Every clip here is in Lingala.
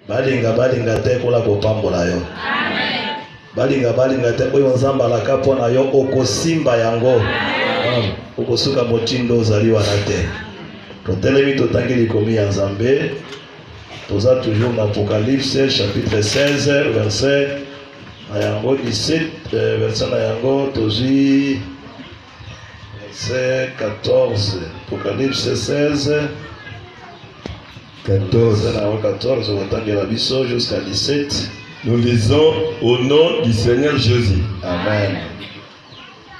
balinga te kola kopambola yo. Amen. Balinga te oyo nzamba la kapo na yo okosimba yango. Okosuka mochindo ozali wana te. Totelemi totangeli komi ya Nzambe. Toza toujours dans Apocalypse chapitre 16 verset na yango 17 verset na yango tozi verset 14. Apocalypse 16 14 otangela biso jusqu'à 17. Nous lisons au nom du Seigneur Jésus. Amen.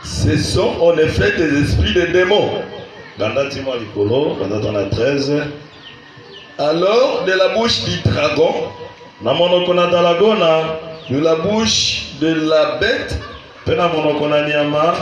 Ce sont en effet des esprits de démons. Bandatimo likolo, bandatana 13. Alors de la bouche du dragon, na monoko na dalagona, de la bouche de la bête, pena monoko na nyama,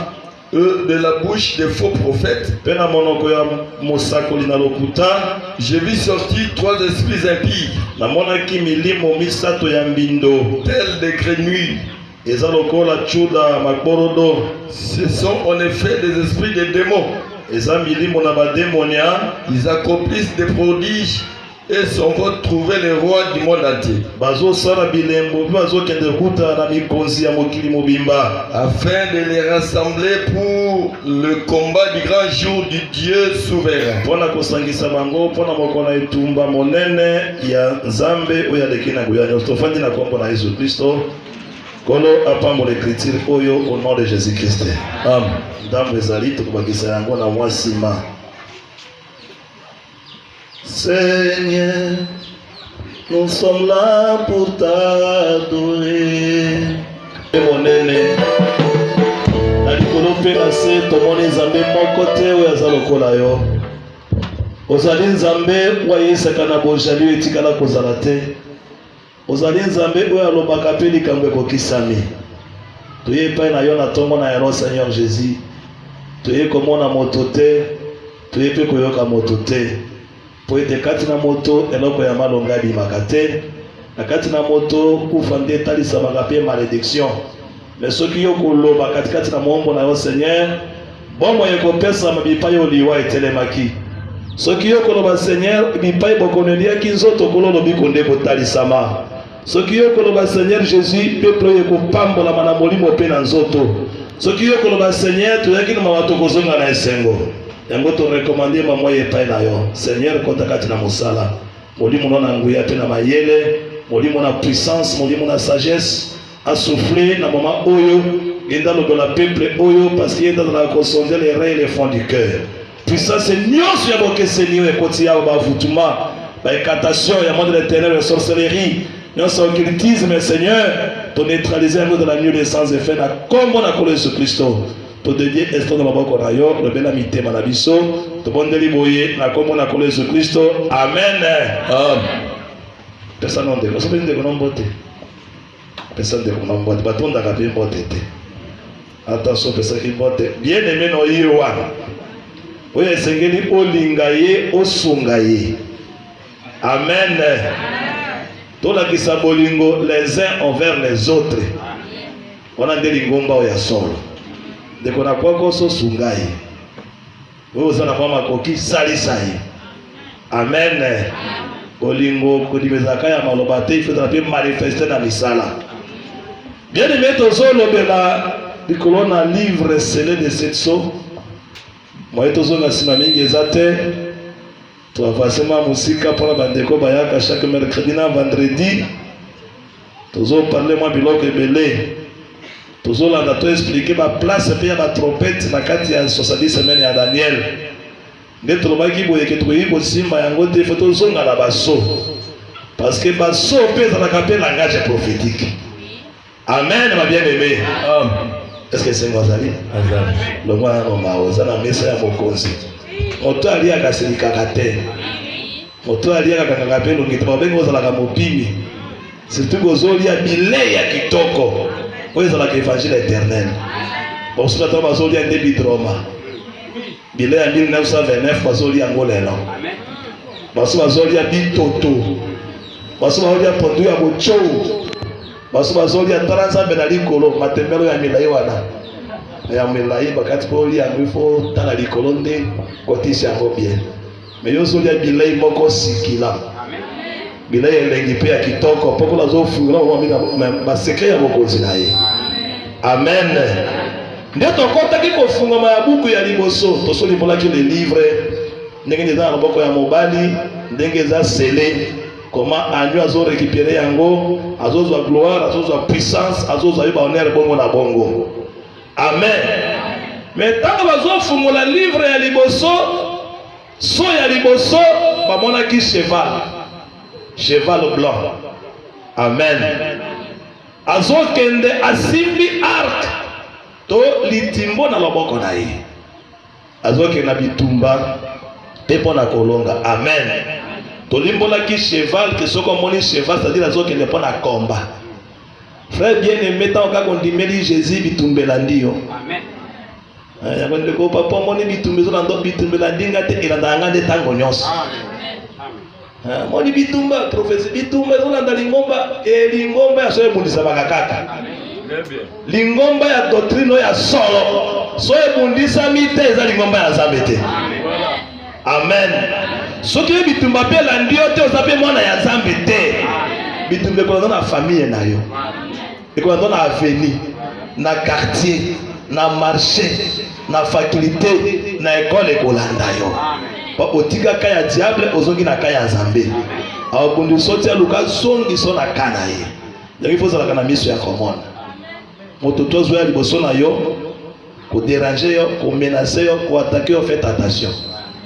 de la bouche des faux prophètes, pena monoko ya mosakoli na lokuta, j'ai vu sortir 3 esprits impies, na monaki milimo misato ya mbindo, tels des grenouilles. Eza lokola chuda makborodo. Ce sont en effet des esprits de démons. Eza milimo na bademonia. Ils accomplissent des prodiges et sont retrouvés les rois du monde entier. Bazo sara bilembo, bazo kende kuta na mikonzi ya mokili mobimba, afin de les rassembler pour le combat du grand jour du Dieu souverain. Pona kosangisa bango, pona mokona etumba monene ya Nzambe oya lekina goyanyo. Stofandi na kombo na Yesu Kristo. Kolo apambo l'écriture oyo au nom de Jésus-Christ. Amen. Ndambo ezali tokubakisa yango na mwasima. Seigneur, nous sommes là pour t'adorer. Monene. Na likolo pe na se tomoni Nzambe moko te oyo aza lokola yo. Ozali Nzambe wayesaka na bojali etikala kozala te. Ozali Nzambe oyo alobaka pe likambo ekokisami. Toye epai na yo na ntongo na yango Seigneur Jésus. Toye komona moto te, toye pe koyoka moto te. Po ete kati na moto eloko ya malonga bimaka te. Na kati na moto kufa nde etalisamaka pe malédiction. Mais soki yo koloba kati na mombo na yo Seigneur, bombo ekopesama bipai oliwa etelemaki. Soki yo koloba Seigneur, bipai bokoneliaki nzoto kololobi konde botalisama. Soki yo koloba Seigneur Jésus, peuple yeko pambola mana molimo pe na nzoto. Soki yo koloba Seigneur, toyaki na mawato kozonga na esengo. Yango to recommander mamwa epai na yo. Seigneur kota kati na mosala. Molimo na nguya pe na mayele, molimo na puissance, molimo na sagesse, a souffler na moment oyo, enda lo la peuple oyo parce qu'il est dans la consonder les reins et les fonds du cœur. Puissance nyonso ya bokeseni yo ekoti ya ba futuma, ba incantation ya monde de ténèbres, sorcellerie. Nous sommes occultisme, Seigneur, pour neutraliser un mot de la nuit des sans effet, comme on a collé Jésus Christ. Pour dédier l'instant de ma boque en ailleurs, le bel amité manabiso, tout bon déliboyer, comme on a collé Jésus Christ. Amen. Personne n'en déconne. Personne n'en déconne. Personne n'en déconne. Bâton d'agapé mbote. Attention, personne qui mbote. Bien aimé no yiwa. Oui, Seigneur, o lingaye, o sungaye. Amen. Tolakisa bolingo les uns envers les autres. On a des lingomba oya solo. Deko na kwako so sungai. Wewe sana mama koki salisai. Amen. Bolingo kodimezaka ya maloba te ifo na pe manifester na misala. Bien aimé tozolo bela likolo na livre scellé de cette so. Moi tozo na sima mingi ezate. Tu vas forcément musika pour la bandeko bayaka chaque mercredi na vendredi. Tozo parler moi biloko ebele. Tozo la to expliquer ba place pe ya ba trompette na kati ya 70 semaines ya Daniel. Nde tolobaki boye ke toyi ko simba yango te foto zonga la baso. Parce que baso pe za na kapela langage prophétique. Amen ma bien-aimé. Est-ce que c'est ngozali? Azali. Le moi no maoza na mesa ya mokonzi. Moto aliaka silikaka te. Moto aliaka kaka pe longite babengo ozalaka mopimi. Surtout gozolia bilei ya kitoko. Oyo ezalaka évangile éternel. Bon soki ata bazolia nde bidroma. Bilei ya 1929 bazolia yango lelo. Baso bazolia bitoto. Baso bazolia pondu ya bochou. Baso bazolia taranzambe na likolo matembelo ya milai wana. Ya milai bakati poli yango ifo tala likolo nde kotisi yango bien. Mais yo zolia bilei moko sikila. bila elengi pe ya kitoko poko la zo fungula ba secret ya bokonzi na ye. Amen. Ndio tokota kiko fungama ya buku ya liboso toso libola ki le livre ndenge za na boko ya mobali ndenge za scellé comment anyu azo récupérer yango azozwa gloire azozwa puissance azozwa ba honneur bongo na bongo. Amen. Mais tant bazo fungula livre ya liboso so ya liboso ba mona ki cheval blanc. Amen. Azo kende asimbi arc to litimbo na loboko na ye. Azo kende na bitumba pepo na kolonga. Amen. To limbola ki cheval que soko moni cheval c'est-à-dire azo kende pona combat. Frère bien-aimé tant ka kondimeli Jésus bitumbela ndio. Amen. Ya kwende ko papa moni bitumbezo na ndo bitumbela ndinga te elanda ngande tango nyonso. Amen. Moni bitumba professeur bitumba zo landa lingomba lingomba ya soye mundisa bakakaka. Lingomba ya doctrine ya solo soye mundisa mite eza lingomba ya Nzambe te. Amen. Soki bitumba pe la ndio te ozape mwana ya Nzambe te. Bitumba ko na famille na yo. Eko na avenue, na quartier, na marché, na faculté, na école ekolanda yo. Pa otika kaya diable ozongi na kaya Nzambe. Awakundi soti ya luka zongi so na kana ye. Yangi faut zala kana miso ya komona. Moto tozo ya liboso na yo ko déranger yo, ko menacer yo, ko attaquer yo, faites attention.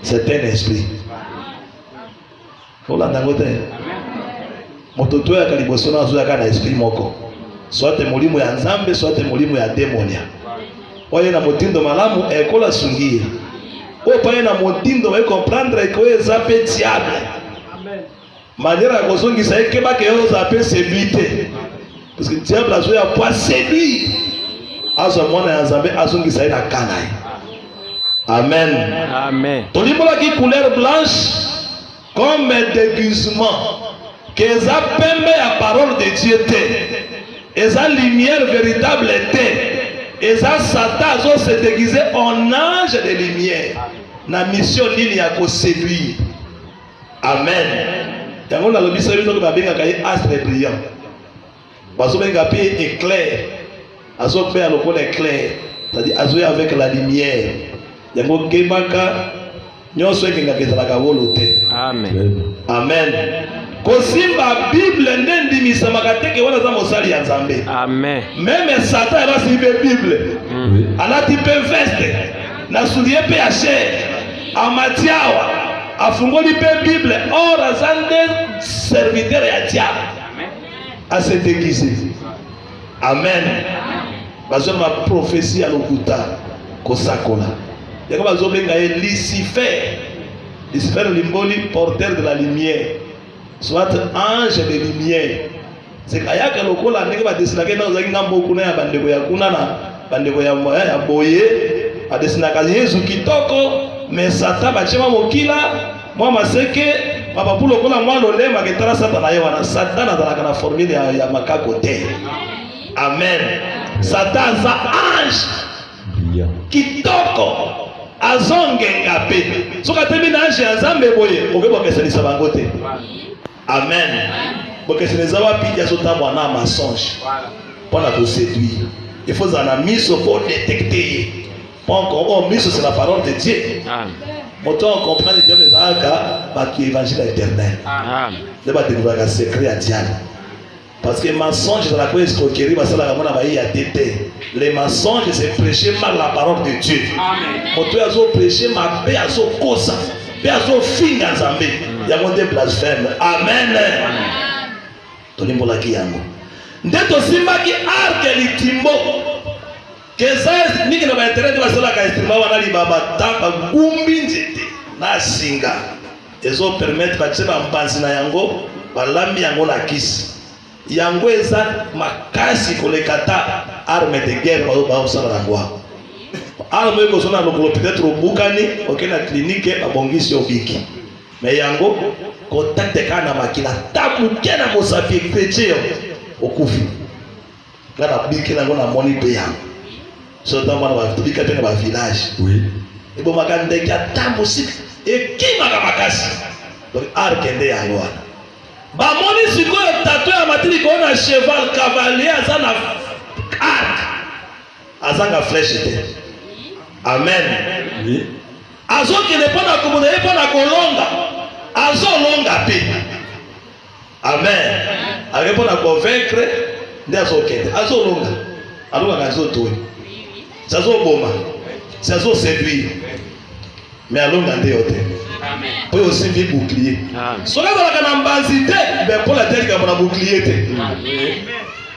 C'est un esprit. Faut la dangote. Moto to ya kaliboso na zo ya kana esprit moko. Soit molimo ya Nzambe, soit molimo ya demonia. Oye na motindo malamu ekola sungie. O paye na motindo we comprendre que eza pe diable. Amen. Manière ya kozongisa ekeba ke yo za pe séduite. Parce que diable azo ya pas séduire. Azo mwana ya Nzambe azongisa ina kana. Amen. Amen. Tolimola ki couleur blanche comme déguisement. Que eza pembe ya parole de Dieu te. Eza lumière véritable te. Eza Satan zo se déguiser en ange de lumière. Na mission nini ya ko séduire. Amen. Yango na lobisa biso ko babenga kai astre brillant. Bazo benga pe éclair. Azo pe aloko éclair. C'est-à-dire azo avec la lumière. Yango kebaka nyonso ekenga kezalaka wolo te. Amen. Amen. Kosimba Bible ndendimisa makateke wana za mosali ya Nzambe. Amen. Même Satan va suivre Bible. Alati pe veste na soulier pe ya chair. Amatiawa afungoli pe Bible or azande serviteur ya diable. Amen. A se déguiser. Amen. Bazo ma prophétie à l'okuta kosakola. Yako bazo benga Lucifer. Lucifer limboli porteur de la lumière. Soit ange de lumière. C'est kayaka lokola ndenge ba desinaka na ozaki ngambo kuna ya bandeko ya kuna na bandeko ya boye ba desinaka Yesu kitoko mais Satan ba chema mokila mwa maseke papa pulo kola mwa lolema ketala Satan na yewana Satan azalaka na formule ya makako te. Amen. Satan za ange kitoko azongenga pe soka tebi na ange ya Nzambe boye okeba kesalisa bango te. Amen. Porque se les a pidi azotambo na mensonge. Pour la séduire. Il faut en miso pour détecter. Pour miso c'est la parole de Dieu. Amen. Autant comprendre Dieu les aka par qui évangile éternel. Amen. De ba découvrir un secret à diable. Parce que mensonge dans la quoi escroquerie va ça la mona ba y a tété. Les mensonges c'est prêcher mal la parole de Dieu. Amen. Autant azo prêcher ma paix azo kosa. Paix azo finga Nzambe. Ya monde blasphème. Amen. Tolimbola ki yango. Ndeto simbaki arke litimbo. Keza niki na baintere de basala ka estima wana li baba tamba gumbi nzete na singa. Ezo permettre ba tseba mpanzi na yango balambi yango na kisi. Yango eza makasi kolekata arme de guerre ba osala yango. Arme ko sona lokolo peut-être obukani okena clinique abongisi obiki. Mais yango contacte kana makila tabu kena mosapi chrétien okufi ngana biki na ngona moni pe yango so tamba na tubika pe na ba village oui ebo makande ya tabu sik ekima ka makasi donc arkende yango wana bamoni sikoyo tato ya matili kona cheval cavalier aza na arc azanga flèche te. Amen. Oui. Azokende mpona komona ye mpona kolonga azolonga pe. Amen. Ake mpona convaincre nde azokende azolonga alongaka azotoye azoboma si azoséduire mais alonga nde yo te po yo osimbi bouclier soki azalaka na mbanzi te mpe mpola te alikambo na bouclier te.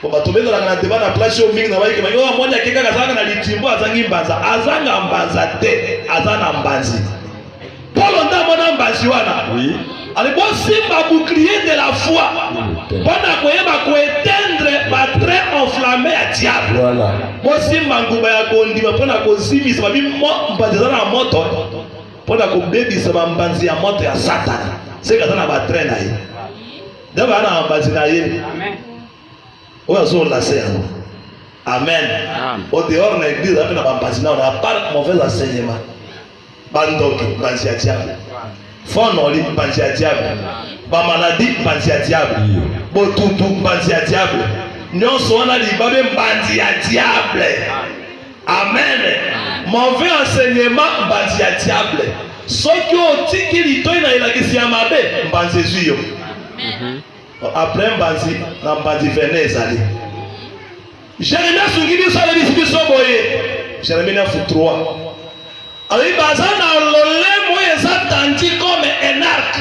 Po bato bezalaka na deba na place oyo mingi na bayike yo amoni ake kaka azalaka na litimbo azangi mbanza azanga mbanza te aza na mbanzi. Polo nde amona mbanzi wana alibosimba bouclier de la foi mpona koyeba koéteindre batrait enflammé ya diable. Bosimba nguba ya kondima mpona kozimisa babi mbanzi aza na moto mpona kobebisa bambanzi ya moto ya satana seke aza na batrait na ye nde baa na bambanzi na ye oyo azolase yango. Amen. Au dehors na église ape na bambanzi nao na part mauvais enseignement bandoki mbanzi ya diable fonoli mbanzi ya diable bamaladi mbanzi ya diable botutu mbanzi ya diable nyonso wana libabe mbanzi ya diable. Amen. Mauvais enseignement mbanzi ya diable soki otiki litoi na elakisi ya mabe mbanzi ezwi yo. Après mbanzi na mbanzi vene ezali Jérémie asungi biso alebisi biso boye Jérémie 9:3 alobi baza na lolemo oyo eza tandi comme un arc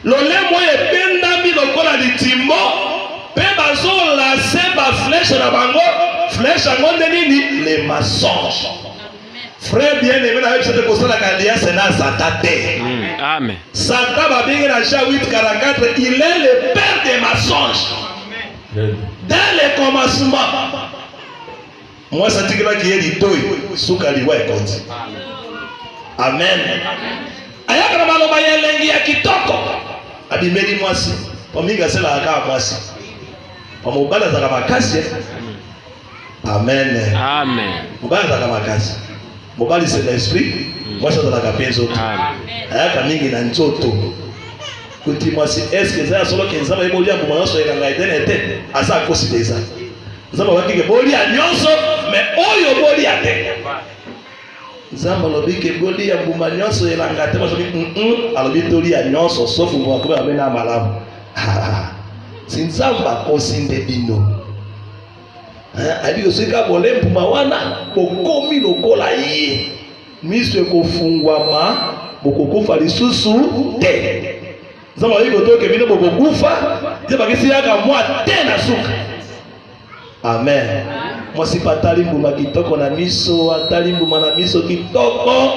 lolemo oyo ebendami lokola litimbo mpe bazolase baflèche na bango flèche yango nde nini le mensonge. Frère bien-aimé na yebisa te kosalaka alliance na Satan te. Amen. Satan babengi na Jean 8:44 il est le père des mensonges. Dès le commencement mwasi atikelaki ye litoi suka liwa ekoti. Amen. Ayaka na maloba ya elengi ya kitoko abimeli mwasi po mingi aselaka kaka mwasi po mobali azalaka makasi. Amen. Amen. Mobali azalaka makasi mobali c'est l'esprit mwasi azalaka mpe nzoto ayaka mingi na nzoto kuti mwasi eske eza ya solo ke nzambe yebolia mbuma nyonso elanga etene te aza akosi deza nzambe abakike bolia nyonso me oyo bolia te nzambe alobi ke bolia mbuma nyonso elanga te basobi alobi tolia nyonso sauf mbuma kobe abe na malamu si nzambe akosi nde bino ayebiki soki kabole mbuma wana bokomi lokola ye miso ekofungwama bokokufa lisusu te. Nzambe ayebi kotoke bino bokokufa te bakisi yaka mwa te na suka. Amen. Mwasi patali mbuma kitoko na miso atali mbuma na miso kitoko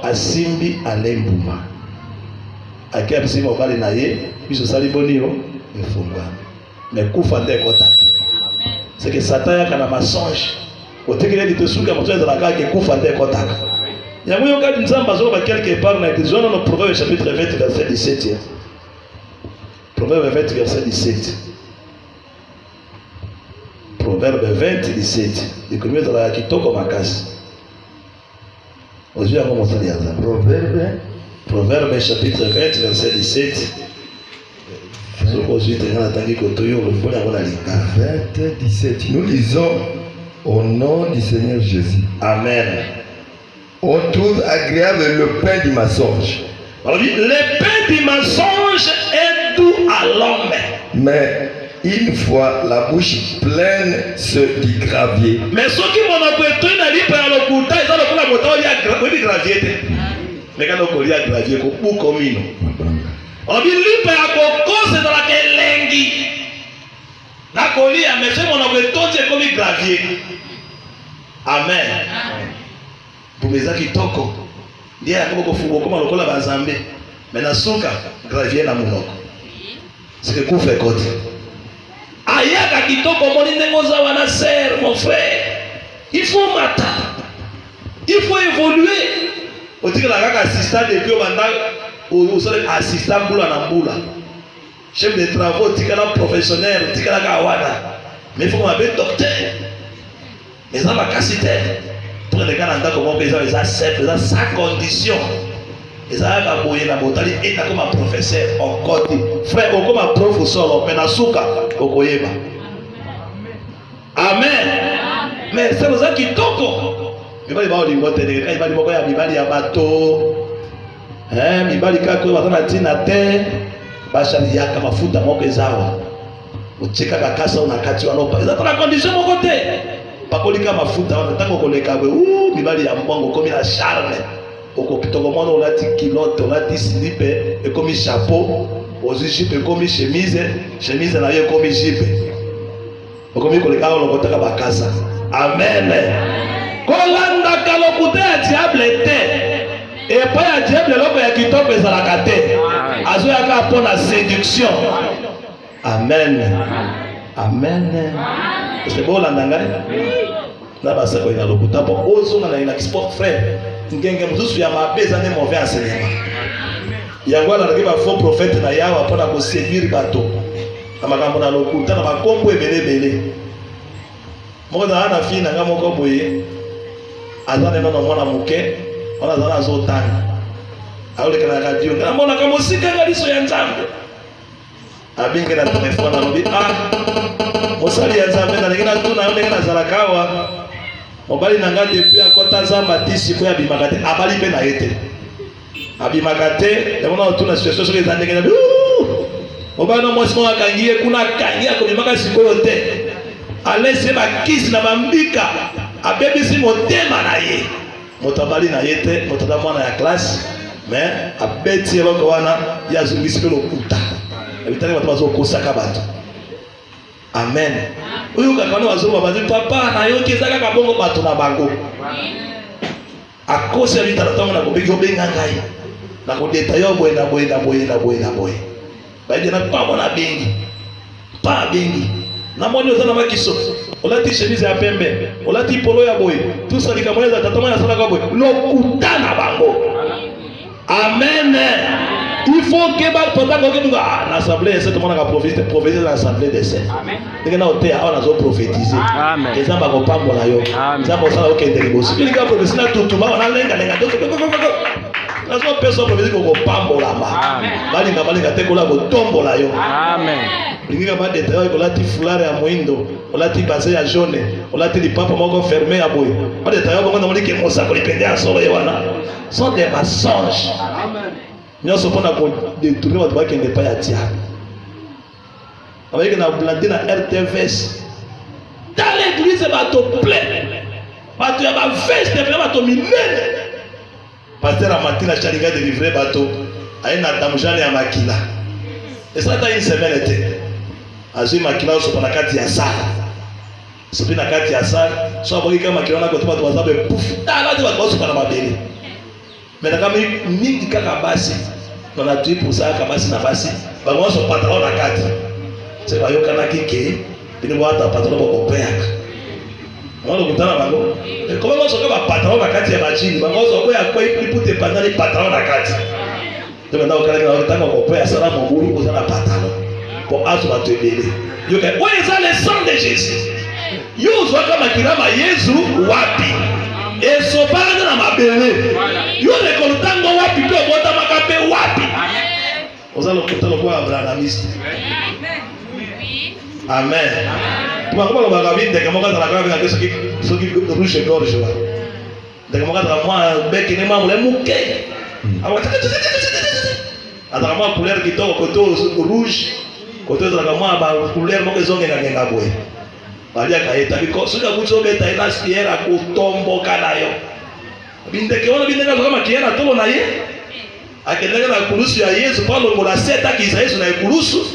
asimbi ale mbuma ake apesi mobali na ye miso sali bonio efungwa mekufa te ekotaki. C'est que Satan yaka na mensonge otekele litosuka moto ezalaka ke kufa te ekotaka yango yo kati nzambe azoloba quelque part na eklezia no Proverbe chapitre 20 verset 17. Proverbe 20 verset 17. Proverbe 20 17 ikomi ezalaka kitoko makasi ozwi yango mosali ya nzambe. Proverbe chapitre 20 verset 17. Verset 17. Nous lisons au nom du Seigneur Jésus. Amen. On trouve agréable le pain du mensonge. Le pain du mensonge est doux à l'homme. Mais une fois la bouche pleine se dit gravier. Mais ce qui m'en a pris na lipa ya lokuta eza lokola moto ya gravier te. Mais quand on lit gravier ko buko mino. Obi lipa ya kokose ezalaka elengi na kolia mais soki monoko etondi ekomi gravier. Amen. Mbuma eza kitoko ndiye yakobo kofunga okoma lokola banzambe mais na suka gravier na monoko sike kufa ekoti ayaka kitoko moni ndenge oza wana sere mon frère il faut mata il faut évoluer otikela kaka assistant depuis obanda osala assistant mbula na mbula chef de travaux tikala professionnel tikala kawana mais il faut qu'on appelle docteur mais ça va casser tête pour les gars dans ndako moko eza simple eza sans condition ezalaka boye na botali eta comme professeur okoti frère okoma prof solo pe na suka okoyeba. Amen. Mais c'est ça qui toko. Mibali ba olingo tele kai bali moko ya mibali ya bato. Mibali kako batana tina te bashali yaka mafuta moko ezawa. Ucheka kakasa unakati wanopa. Ezata na condition moko te. Pakolika mafuta wana tango koleka we mibali ya mbongo komi na charme. Oko kitoko mwana olati kilote olati slipe ekomi chapeau ozi jipe ekomi chemise na ye ekomi jipe okomi koleka olokotaka bakasa. Amen. Kolanda kalokuta ya diable te epa ya diable loko ya kitoko ezalaka te azoyaka mpo na séduction. Amen. Amen. C'est bon olanda ngai na basako ina lokuta mpo ozonga na ina sport frère ngenge mususu ya mabeza ne mauvais enseignement yango alaki ba faux prophète na yawa mpona koséduire bato na makambo na lokuta na bakombo ebelebele. Moko na fille na nga moko boye aza neno na mwana moke wana azala azotanga aoleka na radio na mona ka mosika ngaliso ya nzambe abinge na telefone alobi mosali ya nzambe na ngena tuna ndenge na zalakawa mobali na nga depuis akota zamba tisi ko ya bimakate abali pe na yete abimakate ndemo na tuna situation so ezande ngena mobali no mwasi mo akangiye kuna kangia ko bimaka sikoyo te alese bakisi na bambika abebisi motema na ye motabali na yete motata mwana ya classe mais abeti eloko wana ya zungisi pe lokuta ebitani bato bazokosaka bato. Amen. Uyu kakano wazoba bazi papa na yoki ezaka kabongo bato na bango akose ya bitala tango na kobeki obenga ngai na kodeta yo boye na boye na boye na boye na boye baidi na pamo na bengi pa bengi na moni ozana makiso olati chemise ya pembe olati polo ya boye tout ça likamweza tatama ya sala kwa boye lokuta na bango. Amen. Il faut que ba potako ke nga na assemblée c'est tout monde ka prophétiser dans l'assemblée des saints. Amen. Ndenge na otea on azo prophétiser. Amen. Ezamba ko pambola yo. Ezamba osala okendeli bosi. Kili ka prophétiser na tutuma on alenga lenga to. Nazo personne prophétiser ko pambola ma. Amen. Balinga te ko la ko tombola yo. Amen. Linga ba détail ko lati foulard ya moindo, olati basé ya jaune, olati lipapa moko fermé ya boye. Ba détail ko ngona molike mosa ko lipende ya solo wana. Sont des mensonges. Amen. Nous sommes pour détourner votre voix qui n'est pas à diable. Avec une blindée dans RTVS. Dans l'église, c'est bateau plein. Bateau, il y a ma veste, il y a bateau mineur. Pasteur Amati na chariga de livrer bateau. A une atamjane ya makila. Et ça, dans une semaine, était. Azui makila, on se prend la carte ya ça. On se prend la carte ya ça. Soit pour quelqu'un makila, on a côté bateau, on a fait pouf. Ah, là, tu vas se prendre ma belle. Mais na kama mingi kaka basi on a tué pour ça kama basi na basi bango so patron na kati c'est ba yokana kike bino bata patron ko kopeka mwana kutana bango e koma so ka patron na kati ya machini bango so ko ya kwa ipute pandani patron na kati donc na okala na otanga ko kopeka sala mobulu ko sala patron pour aso ba tebele yoka oye ça le sang de Jésus yo zo kama kirama Yesu wapi esopana na mabele yo rekoltango wapi to bota makape wapi ozalo kutalo kwa abrahamiste. Amen. Tumakuba ba gavinde kama kaza la gavinde keso ki soki rouge gorge wa de kama kaza mwa beki ne mamule muke awata adara mwa couleur kitoko koto rouge koto za kama ba couleur mo kezonge ngenga boy balia kaeta biko soka kucho beta ina siera kutomboka nayo bindeke wana bindeka kama kiera tolo na ye akendaga na kulusu ya Yesu Paulo ngola seta ki Yesu na kulusu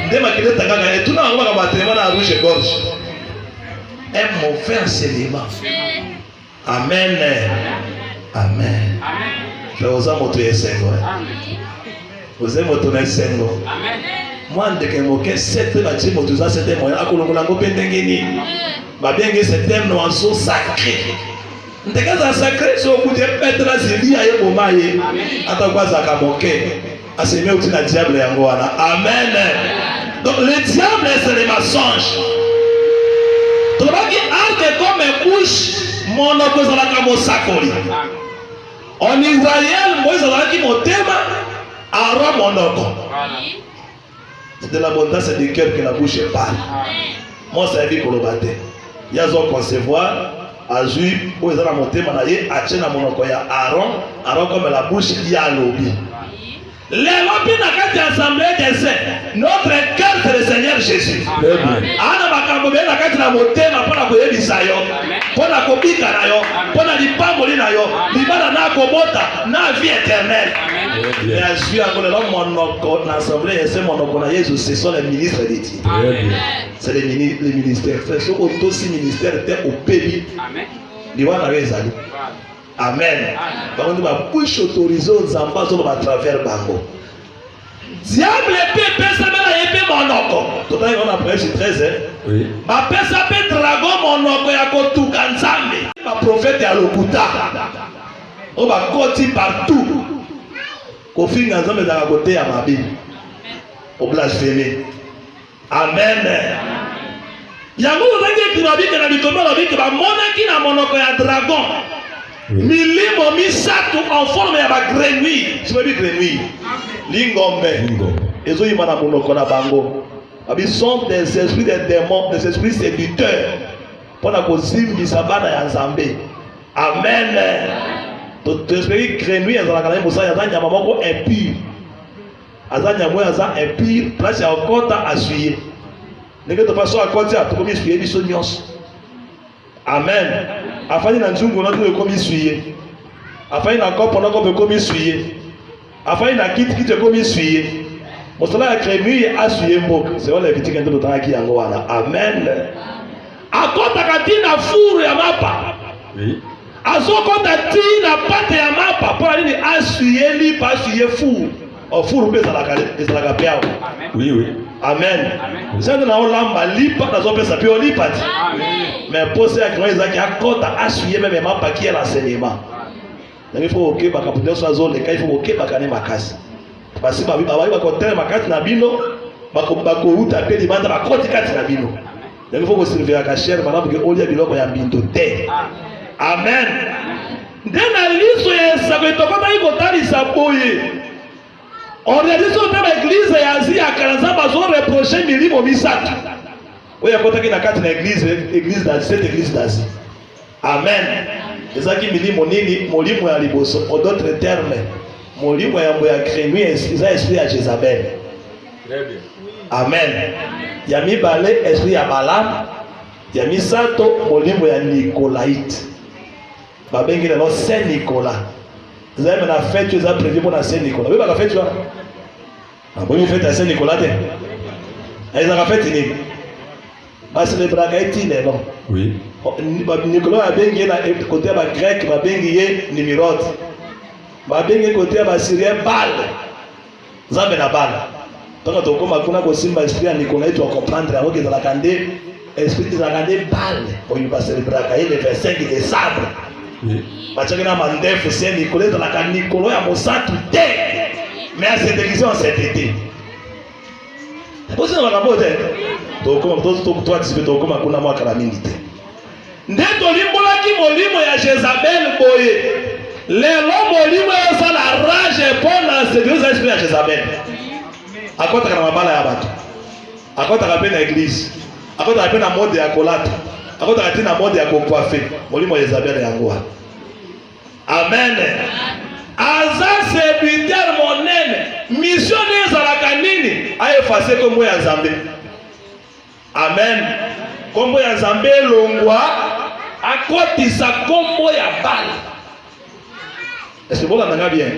ndema kileta kaka etuna ngoma kama batrema na rouge gorge un mauvais enseignement. Amen. Amen. Je vous aime tout esengo. Vous aimez tout esengo. Amen. Moi ndeke moke sete ba timo tout ça c'était moi akolongola ngo pendengeni ba benge c'est un oiseau sacré ndeka za sacré so kuje petra zilia ye bomaye atakwaza kamoke aseme utina diable yango wana. Amen. Donc le diable c'est les mensonges. Tobaki arde comme bouche mono kozala kamo sakoli En Israël, Moïse a dit motema, Aaron monoko. C'est de l'abondance du cœur que la bouche parle. Moi, ça dit pour le bâtir. Il y a un concevoir, Azui, où ils ont monté, a tenu à monoko ya Aaron, Aaron comme la bouche, il y a l'obi. Les lobbies n'a qu'à assemblée des saints. Notre cœur, c'est le Seigneur Jésus. Ana makambo bena kati na motema pona koyebisa yo, pona kobika na yo, pona lipamboli na yo, libana na kobota na vie éternelle. Et Azui angole lo monoko na assemblée c'est monoko na Jésus, ce sont les ministres de Dieu. C'est les ministères. C'est ce aussi ministère était au pays. Amen. Liwana wezali. Amen. Par contre, ma bouche autorisée aux ambassades à travers Bango. Diable peut penser à épée monoko. Tout à l'heure on a prêché 13 hein. Oui. Ma penser à dragon monoko ya kotu kanzambe. Ma prophète ya lokuta. On va côté partout. Kofi nganzambe dans la côté ya mabi. Au blasphémer. Amen. Yango zangi kinabika na bitomba la bika ba monaki na monoko ya dragon. Milimo misatu en forme ya ba grenouille. Je veux dire grenouille. Lingombe. Ezo imana monoko na bango. Abi sont des esprits des démons, des esprits séducteurs. Pona ko zimbisa bana ya Nzambe. Amen. To esprit grenouille za la musa ya zanya mamoko impur. Azanya mo ya za impur, place ya okota asuye. Nenge to paso akoti a to komi suye biso nyos. Amen. Afani na nzungu na to komi suye. Afani na kopo na kopo komi suye. Afani na kiti komi suye. Mosala ya grenouille asuye mbok. C'est on les vitike ndo tanga yango wana. Amen. Akota katina furu ya mapa. Oui. Azokota tina pate ya mapa pour nini asuye li pa asuye furu. O furu pesa la kale, pesa la kapiao. Oui oui. Amen. Sasa na olamba lipa na zope sapio lipa ti. Amen. Mais poser à grand ezaki akota asuye même mapa qui est l'enseignement. Donc il faut OK bakaputer so azole, il faut OK bakane makasi. Basi ba ba ko tele makati na bino, bako uta pe libanda bakoti kati na bino. Donc il faut que servir à cher bana porque olia biloko ya mbindo te. Amen. Ndena liso ya sakotokota iko tali saboye. On réalise dans l'église et Asie à Karanza bazo reprocher milimo misatu. Oui, à côté de la carte de l'église d'Asie, cette église d'Asie. Amen. Et ça qui milimo nini, molimo ya liboso. En d'autres termes, molimo ya mboya grenouille, ça esprit à Jézabel. Amen. Yami balé esprit à Balaam. Yami sato molimo ya Nicolaïte. Babengi le Saint Nicolas. Vous avez la fête, vous avez prévu pour la Saint-Nicolas. Oui, la fête, tu vois. Vous faites la Saint-Nicolas. Ils ont fait une. C'est le bragaïti, non? Oui. Nicolas a bien gagné côté grec, a bien gagné Nimrod. A bien gagné côté syrien, balle. Vous avez la balle. Donc, quand on a simba esprit à Nicolas, tu vas comprendre alors qu'ils ont la candé, esprit de la candé balle. Pour y passer le bragaïti le 25 décembre. Oui. Bachakina mandefu c'est Nicolas dans la canne Nicolas ya mosatu te. Mais à cette église on s'est été. Poser dans la mode. Donc comme toi tu peux comme kuna mwaka la mingi te. Ndeto limbola ki molimo ya Jézabel boye. Lelo molimo ya sa la rage pona c'est Dieu esprit ya Jézabel. Akota kana mabala ya bato. Akota kapena na église. Akota kapena mode ya kolata. Akota katina mode ya kokwafe. Molimo ya Jézabel ya ngwa. Amen. Aza serviteur monene. Mission ezalaka nini? Ayefase kombo ya Nzambe. Amen. Kombo ya Nzambe longwa akotisa kombo ya bala. Est-ce que vous l'entendez bien?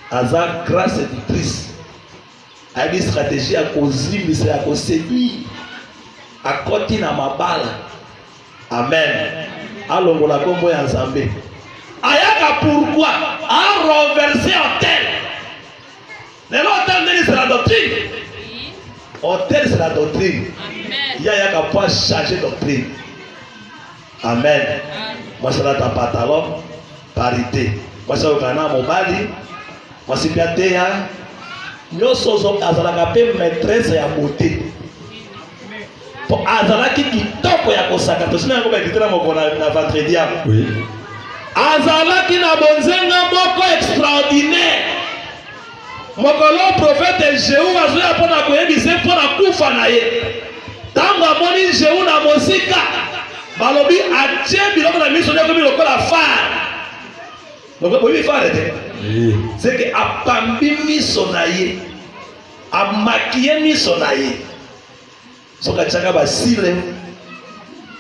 Aza grâce éditrice. A une stratégie à causer, à conseiller. À côté na mabala. Amen. Allons la kombo ya Nzambe. Ayaka pourquoi a renversé hôtel. L'hôtel c'est la doctrine. Hôtel c'est la doctrine. Il y a qu'à pas changer doctrine. Amen. Moi c'est là ta pantalon parité. Moi c'est au Ghana mobali. Moi c'est bien théa. Nous sommes azalaka pe maîtresse ya beauté. Pour azalaki kitoko ya kosaka. To sina ngomba kitana moko na vendredi. Oui. azalaki na bonzenga moko extraordinaire. Mokolo prophète Jéhu azoya mpona koyebisa mpona kufa na ye. Tango amoni Jéhu na mosika, balobi atie biloko na miso ne komi lokola phare. Donc oui, c'est que apambi miso na ye, amakiye miso na ye. Soka tchaka basile,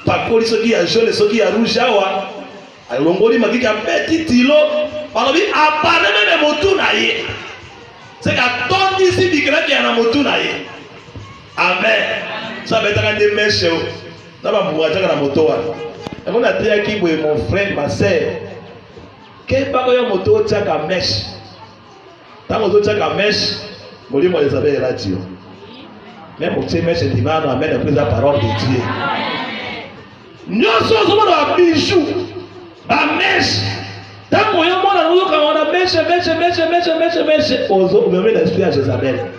pakoli soki ya jaune, soki ya rouge awa, alongoli makiki ya petit tilo, balobi apane meme motu na ye. C'est que tondi si bikela ki na motu na ye. Amen. Ça va être un des mèches. Ça va pouvoir être un moto. Et on a dit à qui mon frère, ma sœur, quel pas que moto tient à mèche. Tant moto tient à mèche, mon Dieu, moi, les avais radio. Même pour ces mèches, il m'a amené la parole de Dieu. Nous sommes dans un bijou, la mèche. Tant qu'on y a un mèche, on met l'esprit à Jézabel.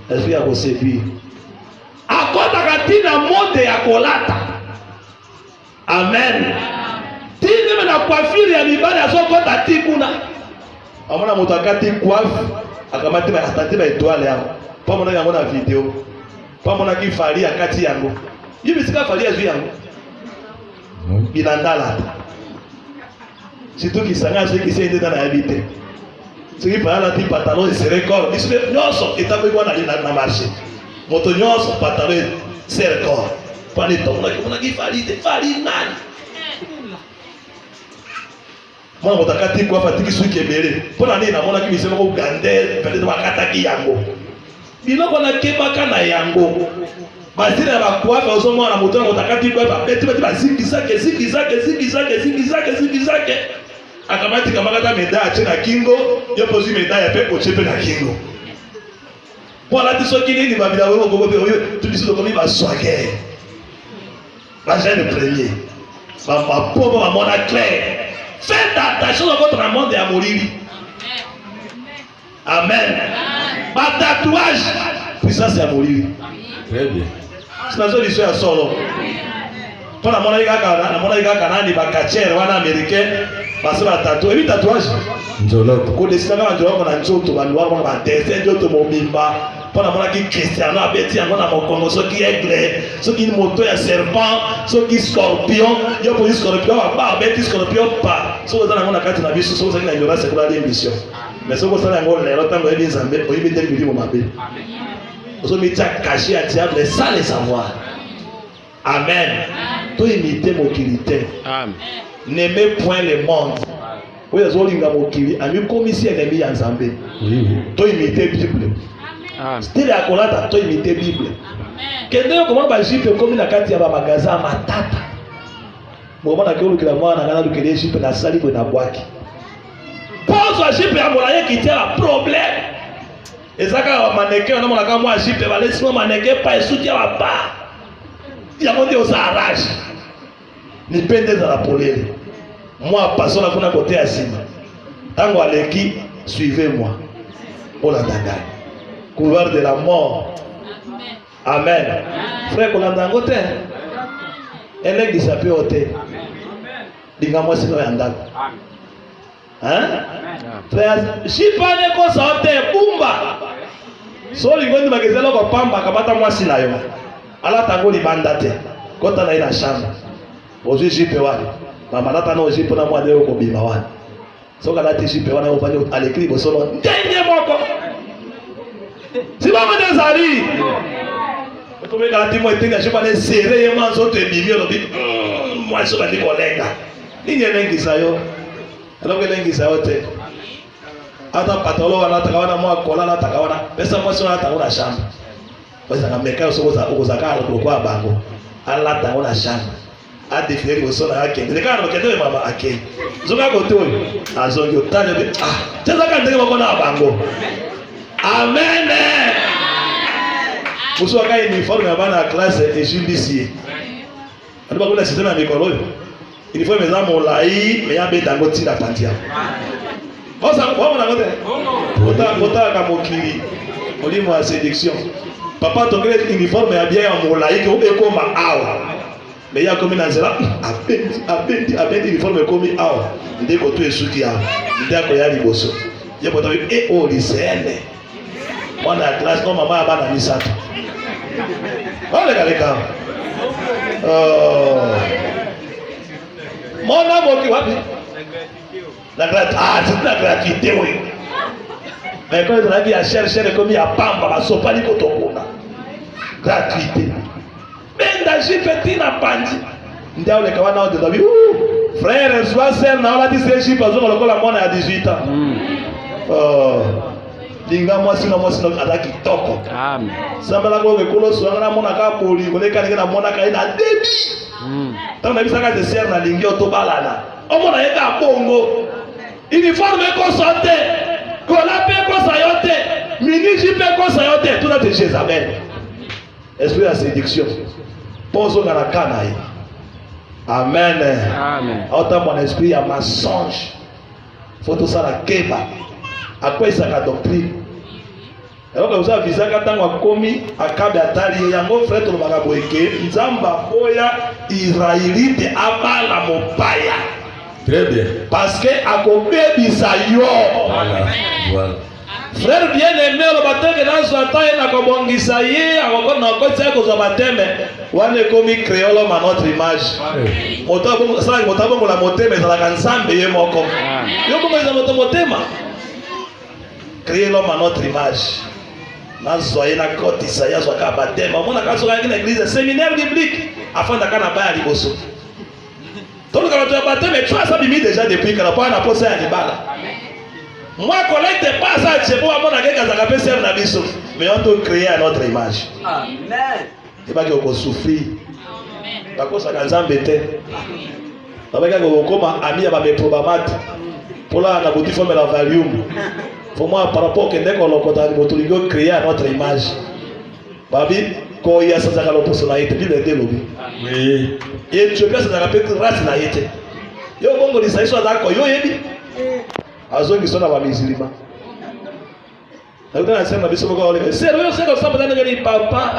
L'esprit à vous séduire. Akota katina mode ya kolata. Amen. Tini na coiffure ya libali azokota tikuna. Amona moto akati coiffe, akamati ba atati ba étoile yango. Pa mona yango na vidéo. Pa mona ki fali akati yango. Yibi sika fali ya yango. Binandala. Surtout qui sanga ceux qui s'est dans la habité. Ceux qui parlent de pantalon et se record, ils se non et tape quoi na marché. Moto nyonso pantalon c'est record. Pas les temps on a qui fali nani. Moi moto akati kwa fatiki suki ebele. Pona nini na mona ki bisema ko gandel peut-être bakataki yango. Biloko na kebaka na yango. Bazira ba kwa fa ozo mwana moto na akati kwa beti bazikizake. Akamati kamakata meda ache na kingo, yo posi meda ya pe ochepe na kingo. Voilà tout ce qui est dit babila wewe gogo tout dit comme il va soigner. La jeune premier. Ba pauvre ba mona clair. Faites attention à votre monde à mourir. Amen. Ba tatouage puissance à mourir. Très bien. C'est la solution à solo. Pour la mona ikaka nani ba kachere wana américain. Parce que la tatouage, tatouage. Njoloto. Ko desina na njoloto na nzoto ba noir ba dessin nzoto mobimba. Pour la qui Cristiano abeti yango na mokongo soki aigle, soki moto ya serpent, soki scorpion, yo po scorpion ba abeti scorpion pa. So za nango na kati na biso so za na ignorance ko la émission. Mais so ko sa yango lelo tango ebi nzambe o yibi teli mo mabe. So mi tcha caché à diable sans le savoir. Amen. To imiter mokilité. Amen. N'aimez point le monde. Oui, les olinga mokili, ami komisi ennemi ya nzambe. Oui. To imiter Bible. Style ya kolata to imiter Bible. Kende yo komona ba jipe komi na kati ya ba magasin matata. Moma na kelo kila mwana ngana lukele jipe na sali ko na bwaki. Pose wa jipe ya molaye qui tient un problème. Ezaka wa maneke na mona ka mwa jipe ba laisse mo maneke pa esuti wa ba. Ya monde aux arrache. Ni pende za la polele. Moi passons la kuna côté asima. Tango aleki suivez-moi. Olandanga. Couloir de la mort. Amen. Frère kolandango te. Elegi sape ote. Dinga moi sino yandako. Hein? Frère, shipane ko saote bumba. So lingondi magezelo ko pamba kabata mwasi na yo. Ala tango libanda te. Kota na ina shamba. Ozi jipe wani. Mama nata na jipe na mwade ko bima wani. Soka lati jipe wani ofanye alekri bosono. Ndenye moko. Si ba mede zari. Ko me galati mo etenga jipe na serre yema so te bimi lo bi. Moi so ba ni kolenga. Ninye nengi sayo. Alors que lengi sayo te. Ata patolo wana takawana mwa kola na takawana. Pesa mwa so na takawana shamba. Weza ngameka so kozaka kwa bango. Ala takawana shamba. A définir le son à quel. Les gars, on va maman à quel. Zonga koto. Azongi otane be. Ah, teza ka ndenge moko na bango. Amen. Muso ka uniforme ya bana classe et judiciaire. Ando ba kuna système ya mikolo. Uniforme za molai, mais ya beta ngoti na pandia. Osa kwa mona ngote. Kota ka mokili. Molimo ya séduction. Papa tongele uniforme ya bien ya molai ko ekoma awa. mais ya komi na nzela abendi uniforme komi awa ndeko to esuki awa ndeko ya liboso ye poto o lycéenne mwana ya classe no mama ya bana misato oleka mona moki wapi la gratuité oui mais quand on a dit à chercher comme ya pamba basopali kotokuna gratuité benda jipe na panji ndio oleka wana wote dabi frère soisel na wala dise jipe azo lokola mwana ya 18 ans linga mwasi na ataki toko amen sambala ko bekolo so na mona ka poli koleka na mona ka ina debi tant na bisaka de ser na lingi otobalana omona yeka bongo uniforme ko sote kola pe ko sayote miniji pe ko sayote tout na te Jézabel esprit de séduction pozo na kana yi amen amen autant mon esprit ya mensonge faut tout ça la keba après ça la doctrine alors que vous avez visé quand on a commis à Kabatali yango frère to baka boyeke nzamba boya israélite abala mopaya très bien parce que akobebisa yo voilà frère bien aimé le batenge na zwata na kobongisa ye akoko na kotsa ko zo bateme wane komi créole ma notre image moto sala moto bongo la motema za la nzambe ye moko yo bongo za moto motema créer l'homme à notre image nazoye na koti Isaïa zo ka batema mona ka zo ka na église séminaire biblique afin d'akana ba ya liboso donc quand tu as batema tu as ça bimi déjà depuis que la pas na posa ya libala moi collecte pas ça c'est pour mona ke kaza ka pesa na biso mais on doit créer à notre image amen et pas que on souffrir bakosa ka nzambe te babeka ko koma ami ya ba meprobamat pola na boutiforme la valium pour moi par rapport que dès qu'on lokota botulingo créer à notre image babi ko ya sa zakalo personnalité bible de lobi oui et tu peux ça rappeler race na yete yo bongo ni saiso azako yo yebi azongi sona ba misilima na utana sema biso ko ole sero saba tana ngani papa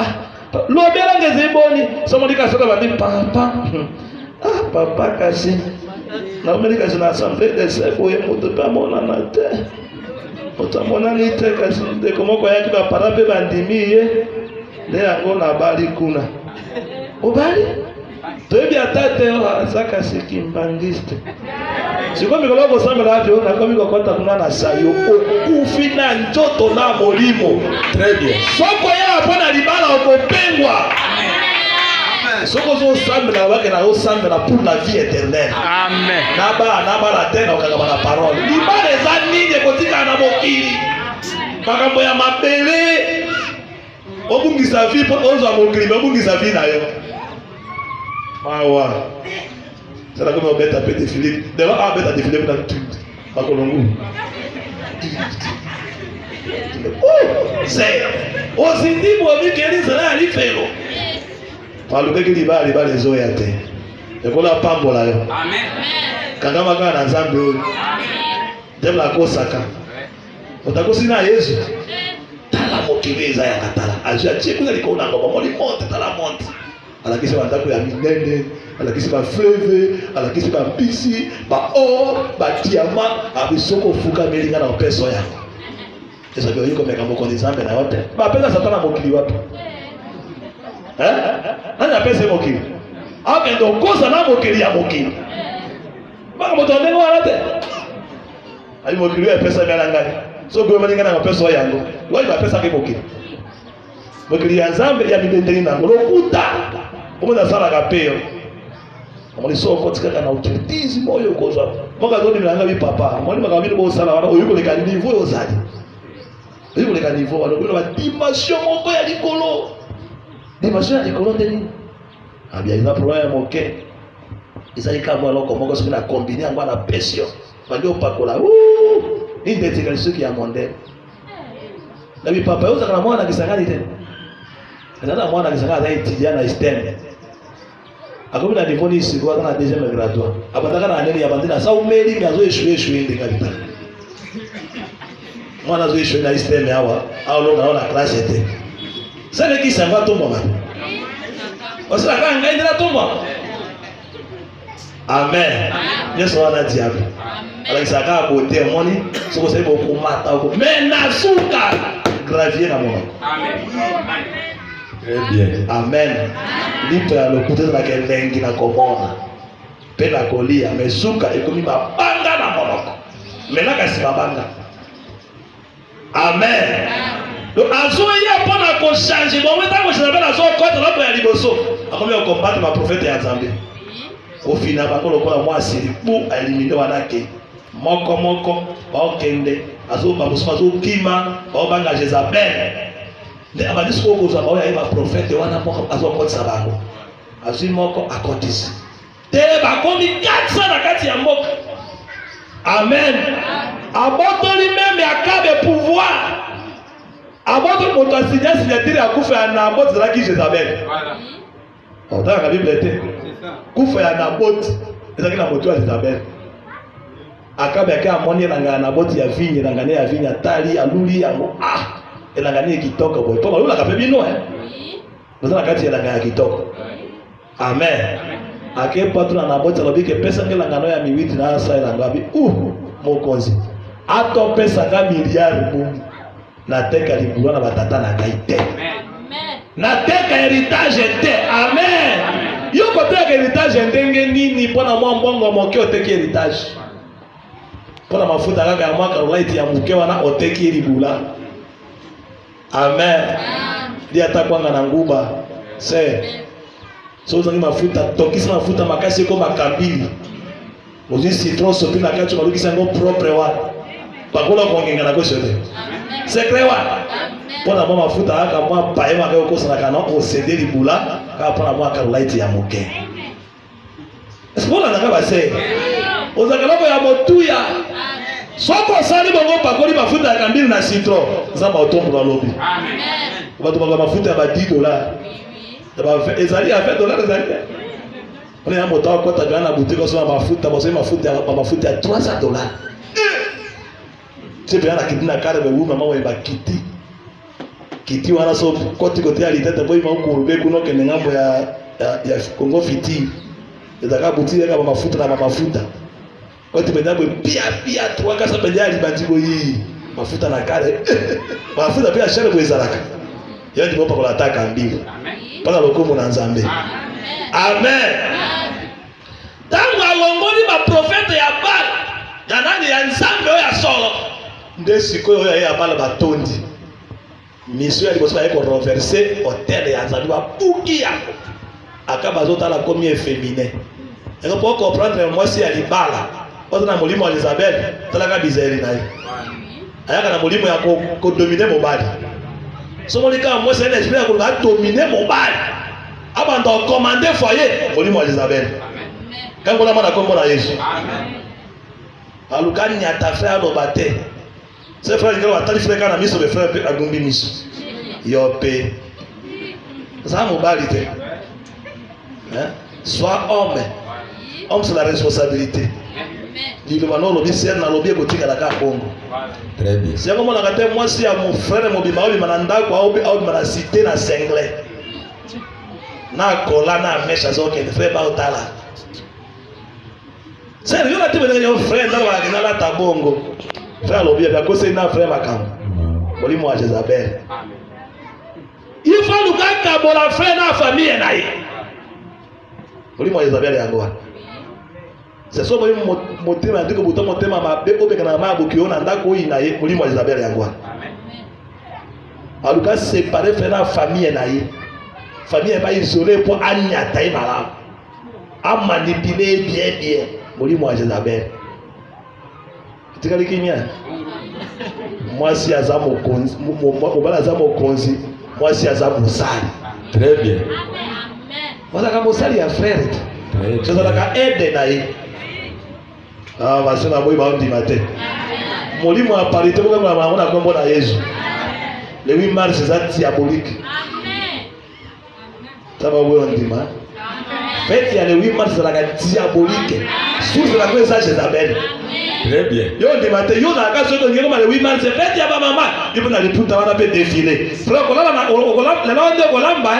lobela ngeziboni somo likasota ba papa papa kasi na umelika zina assemblée de sebo ye moto pa mona na te otamona ni te kasi de komoko yaki ba parape bandimi ye le yango na bali kuna obali toyebi atate azaka sikimbangiste sikomi koloko sambela avyo na komi kokota kuna na sayo okufi na njoto na molimo très bien soko ya pona libala okopengwa soko zo sambela wake na zo sambela pour la vie éternelle amen naba la tena okagaba na parole libala za nini kotika na mokili makambo ya mabele obungisa vie po ozo mokili obungisa vie na yo mawa sala kama obeta pete Philippe de la beta de Philippe na tout bakolongu c'est osindi bobi keli sala ali felo palubeki libali bale zoya te ekola pambola yo amen kanga maka na nzambe oyo amen demla kosaka utakosi na Yesu tala mokileza ya katala ajia chekuna likona ngoma moli monte tala monte alakisi bandako ya minene alakisi ba fleuve alakisi ba bisi ba or ba diamant abisoko fuka melinga na peso yako esa byo yiko meka moko nzambe na yote ba pesa satana mokili wapi nani apese mokili akendo kosa na mokili ya mokili baka moto ndengo warate ali mokili ya pesa mela ngani so gwe malinga na pesa yango wali ba pesa ke mokili mokili ya nzambe ya midendeli na lokuta omoza sala kapeo omoni soko tikaka na utilizi moyo kozwa moka zoni milanga bi papa moni makamini bo sala wana oyuko leka niveau ozali oyuko leka niveau wana kuna ba dimension moko ya likolo dimension ya likolo ndeni abia ina problème moke izali kama loko moko soki na combiner yango na pression bandio pakola ni ndetika suki ya mondele na bi papa yoza kana mwana kisangani tena nana mwana kisangani za itidia na STEM akomi na niveau ni siko na deuxième graduat abataka na aneli ya bandina sa umeli ngazo eshuwe ndika mwana zo eshuwe na STEM hawa au longa na classe te sasa kisanga tomba bana osaka ngaendela tomba Amen. Yesu wana diable. Alors ça ka côté moni, soko sai beaucoup mata ko. Mais na suka gravier na mona. Amen. Très bien. Amen. Lipe ya lokuta na kelengi na komona. Pe na kolia mais suka ekomi ba banga na mona. Mena kasi ba banga. Amen. Donc azoya pona ko changer bon meta ko changer na zo ko to lo ya liboso. Akomi o combattre ma prophète ya Nzambe. Au final bakolo kola mwasi pour éliminer wanake. Moko baokende azoba musuma azokima baobanga Jezabel nde abadisi kokozwa baoya ye baprofete wana moko azokotisa bango azwi moko akotisi te bakomi 400 na kati ya mboka. Amen. Abotoli meme akabe pouvoir abotoli moto asinya signature akufa ya Nabot zalaki Jezabel. Otaka Bible te kufa ya Nabot ezalaki na moto ya Jezabel. Akabe aka amoni elanga na boti ya vigne elanga ya vigne atali aluli yango elanga ni kitoko boy to balula kape bino bazana kati elanga ya kitoko. Amen. Ake patuna na boti lobike pesa ngelanga no ya miwiti na asa elanga bi mokonzi ato pesa ga miliard mu na teka libulwa na batata na gaite. Amen. Na teka héritage te. Amen. Yo kote héritage ndenge nini pona mwa mbongo moke oteki héritage. Pona mafuta kaka ya mwaka light ya mke wana oteki libula. Amen. Dia atakwanga na nguba. So uzangi mafuta tokisa mafuta makasi ko makambili. Ozi citron sopi na kacho malukisa ngo propre wa. Pakola kongenga na kosho te. Secret wa. Pona mwa mafuta kaka mwa paema kwa kosa na kana osede libula kaka pona mwaka light ya mke. Espola na kaba se. Ozakaloko ya motuya soko sali bongo pakoli mafuta ya kambili na citron zamba otombo na lobi. Amen. Watu banga mafuta ya ba $10 ba ezali ya $20 ezali. On est en moto kwa ta na boutique so mafuta boso mafuta ya $300. C'est bien la kidina kare be wuma mawe ba kiti wana so koti kote ali tete boy ma kurube kuno kene ngambo ya Kongo fiti. Ezaka boutique ya mafuta na mafuta. Kwa tibenda pia tuwakasa penjali banjibo hii mafuta na kale mafuta pia shere kwezalaka yani bopa kwa ataka mbili pala lokomo na Nzambe. Amen. Tangu alongoni ba profete ya Bala ya nani ya Nzambe ya solo nde sikoyo ya Bala batondi mission ya liboso ya ko renverser hôtel ya Nzambe ba buki ya akaba zota la commune féminin et pour comprendre moi si ya Bala oza na molimo wa Elizabeth talaka bizeli naye ayaka na molimo ya ko dominer mobali so molika moi c'est l'esprit ya ko dominer mobali abanda commander foyer molimo wa Elizabeth. Amen. Kango na mana kombo na Yesu. Amen. Alukani ya tafra lo bate c'est frère ngelo atali frère kana miso be frère pe agumbi miso yope za mobali te soit homme c'est la responsabilité. Très bien. Si on a raté moi si à mon frère mon bima mananda kwa au na cité na sengle na kola na mesha zo ke frère ba utala. C'est yo la tibe na frère na la tabongo. Frère lobi ba ko se na frère makam. Boli mo Jezabel. Il faut nous ka bola frère na famille na ye. Boli mo Jezabel yango. C'est ça moi motema ndiko buto motema mabe obeka na mabu kiona ndako ina ye mulimo Isabel yango. Amen. Aluka séparer faire la famille na ye. Famille ba isolé pour anyata imala. A manipuler bien mulimo Isabel. Tikali kimia. Moi si azamo konzi mo bala azamo konzi moi si azamo sali. Très bien. Amen. Wala kama sali ya frère. C'est ça la aide na ye. Ah, parce que la boîte va dire matin. Molimo a parlé de moi, on a comme bon à Jésus. Le 8 mars, c'est diabolique. Amen. Ça va vous on dit ma. Fait il y a le 8 mars, c'est la diabolique. Sous la quoi ça Jezabel. Très bien. Yo dit matin, yo na ka so to ngelo le 8 mars, fait il y a ba mama, il peut na le tout avant de défiler. Frère ko la na le la de ko lamba.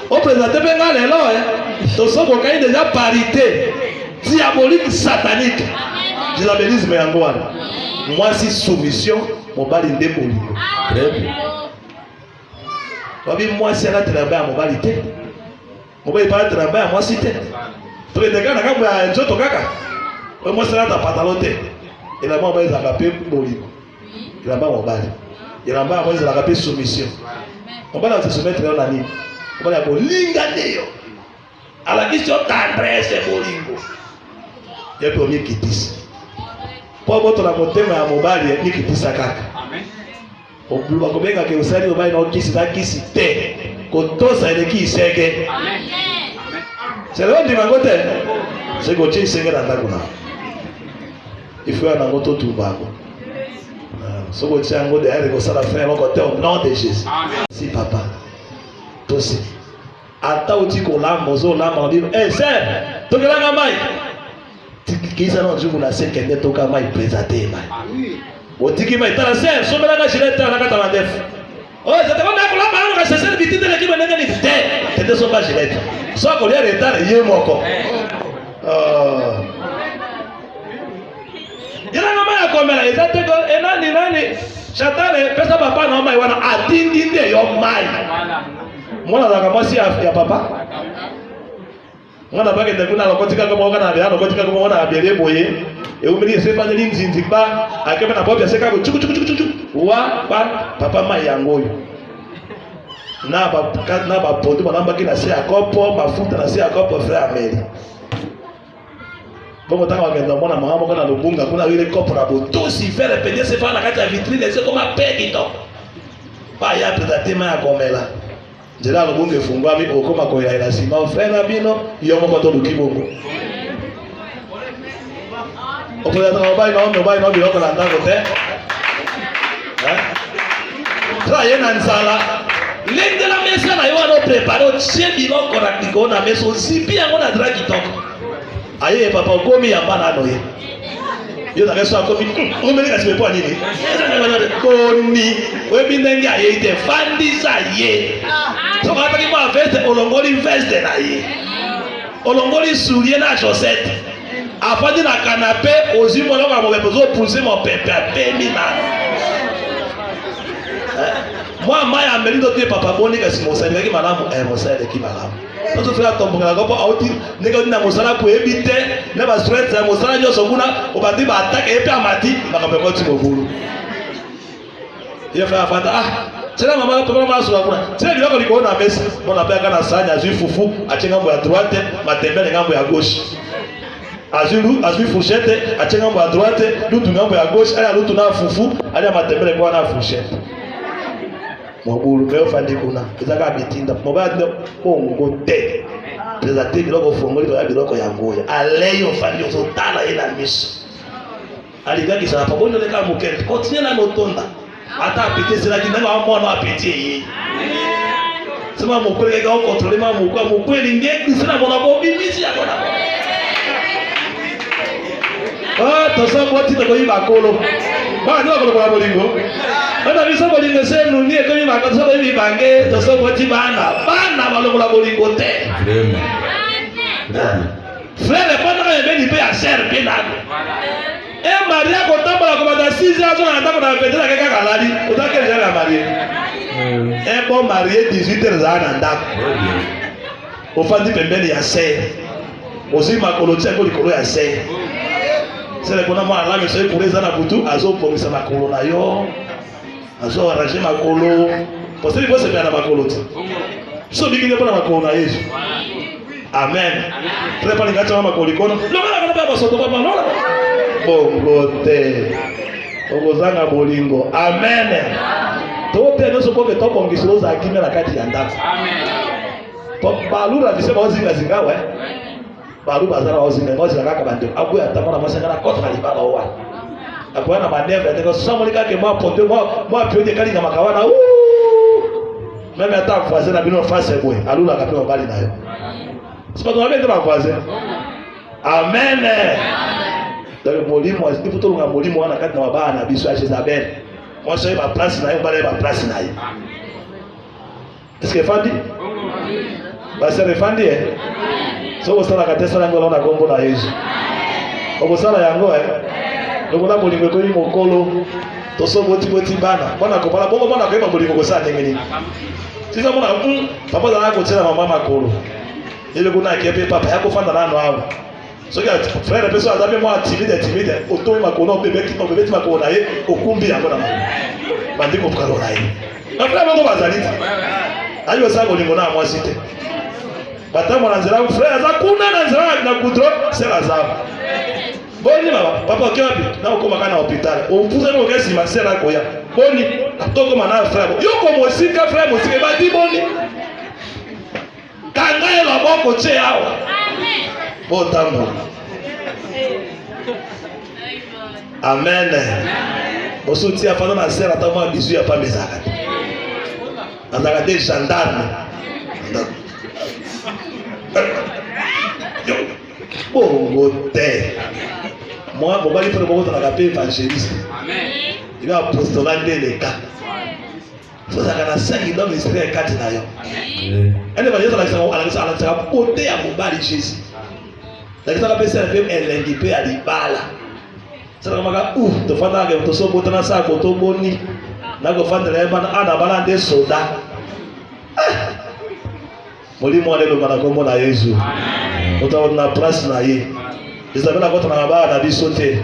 On présente pe nga le lo to so ko kai déjà parité. diabolique, satanique. Diabolisme yango wana. Moi si soumission, mobali nde bolingo. Très bien. Wabi moi si ala travailler mobali te. Mobali pas travailler moi si te. To le deka na kambo ya njoto kaka. Moi si ala ta pantalon te. Il a moi ba ezaka pe bolingo. Il a ba mobali. Il a ba moi ezaka pe soumission. Mobali va se soumettre na nini? Mobali ya bolinga ndeyo. Ala question tendresse bolingo. Ya pe omi kitisi. Po boto na motema ya mobali ni kitisa kaka. Amen. Obulu bakobenga ke usali mobali na kisi ta kisi te. Kotosa ile kiseke. Amen. C'est le ndi mangote. C'est ko chi senge na ndakuna. Ifu ya ngoto tubango. So ko chi ngo de ale ko sala frère ko te au nom de Jésus. Amen. Si papa. Tosi. Ata uti ko la mozo la mandi. Eh sir, to kelanga mai. Kisa na njugu na sekende toka mai présenter mai. Otiki mai tala sir, so belanga shireta na kata mandefu. Oh, ça te va na kula ba na sesel bitite le kiba nanga ni te. Tete so ba shireta. So ko le retard ye moko. Ila ngoma ya komela izate ko enani shatane pesa papa na mai wana atindi nde yo mai. Mwana na kama si ya papa. Mwana bake ndakuna lokotika kama wakana bya lokotika kama wana abele boye e umiri se fanya nzinzi ba akebe na bobya seka chuku wa papa mai yangoyo na ba pondo balamba kina se akopo mafuta na se akopo frère Ameli bongo tanga wakenda mwana mama kana lubunga kuna ile kopo na botosi faire pedia se fana kati ya vitrine se koma pegi to ba ya présenter mai akomela Jela lubunga efungwa mi okoma ko ya ila sima frère bino yomo ko to lukibongo okola ta mobile no biloko na ndango te tra yena nzala lende la mesa na yo ano prepare o tsie biloko na kiko na mesa o zipi yango na dra kitoko aye papa komi ya bana no ye yo na keso akomi o mele kasi mepo nini koni we bindengi aye ite fandisa ye so ka taki ma veste olongoli veste na ye olongoli soulier na chaussette afandi na canapé ozimo longa mo bezo pousser mon pepe pemi na moi maya melindo te papa boni kasi mosali ki malamu mosali ki malamu toto fera tombonga ko auti ndeko na mosala ko ebite na ba stress ya mosala nyoso kuna obandi ba attaque epe amati bakabe ko ti mobulu ye fa fata tena mama papa masura kuna tena biloko liko na mesa bona pe kana sanya zui fufu achenga mbo ya droite matembele ngambo ya gauche azui fourchette achenga mbo ya droite lutu ngambo ya gauche ala lutu na fufu ala matembele kwa na fourchette mobulu me ofandi kuna ezaka bitinda mobali bongo te présenter biloko fongoli to ya biloko ya ngoya aleyo ofandi otala ina miso aligaki sana pabonde le ka mokende continue na motonda ata apete sela kinanga amona apete ye sema mokwele ka contrôler ma mokwa mokweli ngeki sina bona bo bimisi ya bona tosa boti to koyiba kolo ba ndo ko ko bolingo ana biso bolingo se nuni e koyiba ka so koyiba bange tosa boti bana balongola bolingo te frère pendant que beni pe a ser pe na e maria ko tambola ko bata 6 ans na ndako na petela ke kaka lali utake jana marie e bon marié 18 ans na ndako ofandi pembeni ya ser osi makolo tsheko likolo ya ser sele kona mwa alame so ekureza na butu azopongisa makolo na yo azo arranger makolo poseli bose pe na makolo ti so bikine pona makolo na Yesu amen prepare ngata mama makolo ikono lokala kana baba soto baba lola bongo te ogozanga bolingo amen to te no so ko ke to bongisilo za kimela kati ya ndako amen to balura bisema ozinga zingawe balu bazara ozinga ngozi kaka bande abuya tamona masengana kota kalibala owa akwana maneva ndeko samoli kake mwa ponte mwa pioje kali kama kawana meme ata voisin na bino face boy alula kapema bali nayo sipa to abende ba voisin amen donc molimo asipo to lunga molimo wana kati na mabana biso ya Jezabel moi so ba place na yo bale ba place na yo est-ce que fandi ba se refandi So osala katesa yango na kombo na Yesu. Okosala yango lokola bolingo ko mokolo toso boti bana. Bana ko bana bongo bana ko yeba bolingo ko sa ndenge nini. Sika mona papa za ko tsela mama makolo. Ile kuna kepe papa yako fanda nano hao. So ya frère peso azabe moi timide oto makolo bebe ti makolo na ye okumbi yango na mama. Bandi ko kalo na ye. Na frère bongo bazalita. Ayo sa bolingo na mwasi te. Batamo na nzela frère za kuna na nzela na kudro sela zao. Boni baba papa kiwapi na ukoma kana hospital. Opuza no kesi masela koya. Boni atoko mana frère. Yoko mosika frère mosika badi boni. Kanga ela boko che yao. Amen. Botambo. Amen. Bosuti afana na sela tama bisu ya pamezaka. Andaka des gendarmes. Bongo te. Moi, bon, il faut que vous ayez évangéliste. Amen. Il va apostoler les cas. Il faut que vous ayez 5 ans de 4 ans. Un évangéliste a porté à mon bali Jésus. La question est que elle est équipée à l'ibala. C'est comme ça, ouf, tu fais ça, tu sors pour te ça, pour te boni. Là, tu fais des gens, ah, d'abord des soldats. Moli mwana lo mana kombo na Yesu. Ota na place na ye. Isabela kota na mabala na bisote.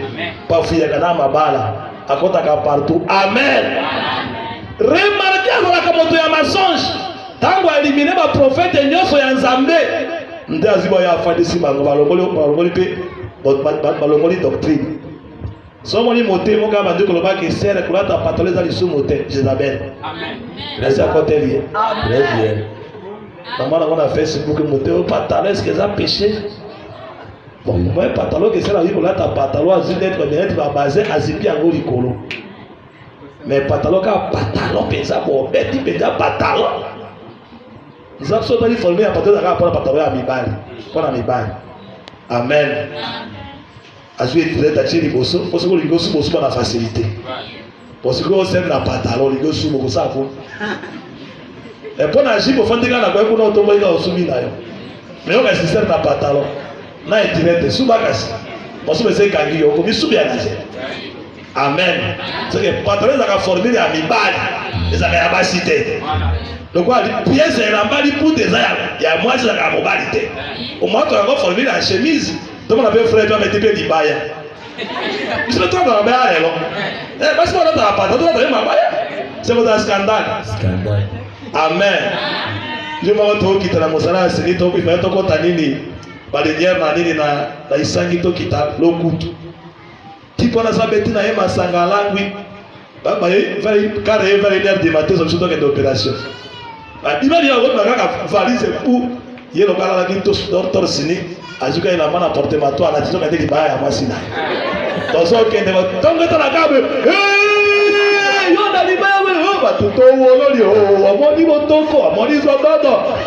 Pa fuya kana mabala. Akota ka partout. Amen. Remarquez kwa kama moto ya mensonge. Tangu eliminer ba prophète nyoso ya Nzambe. Nde azibo ya afadisi bango balongoli pe balongoli doctrine. Somo ni mote moka ba ndiko loba ke sere kulata patoleza lisu mote Jezabel. Amen. Merci à côté lié. Très bien. Normalement, on a Facebook, mon pantalon, est-ce que ça péché? Bon, moi, pantalon, que c'est la vie pour là, ta pantalon, à Zidane, tu vas baser à Zipi en Golikolo. Mais pantalon, quand pantalon, pesa, bon, bête, il pesa pantalon. Nous avons sauté les formés à partir de la pantalon à Mibali. Pour la Mibali. Amen. À jouer, tu es à Thierry Bosso, pour ce que les gosses sont la facilité. Pour ce que vous savez, la pantalon, les gosses sont beaucoup ça. Et pour agir pour faire des gars, on a besoin de tomber dans le soumis là. Mais on a un système de pantalon. Na internet, sous-bagage. Moi, je me suis dit, on a sous bien. Amen. C'est que pantalon, ils ont formé à mi-balle. Ils ont la capacité. Donc, pièce est en bas, pour des airs. Il y a moi, c'est la mobilité. Au moins, tu as formé la chemise. Donc, on a fait frère, tu as mis des baya. Je me trompe dans la baille, alors. Eh, parce que on a la pantalon, tu as mis ma baille. C'est votre scandale. Scandale. Amen. Je me retrouve qui na mosala sini to kwa to kota nini balinière na nini na isangi to kita lokutu tipo na sabeti na ema sanga langwi baba very carré very near de matin so to ke d'opération ba ibali ya gotna kaka valise pour yelo kala la kinto docteur sini ajuka ina mana portemato ana tito kete baya ya masina to so ke de tonga to na kabe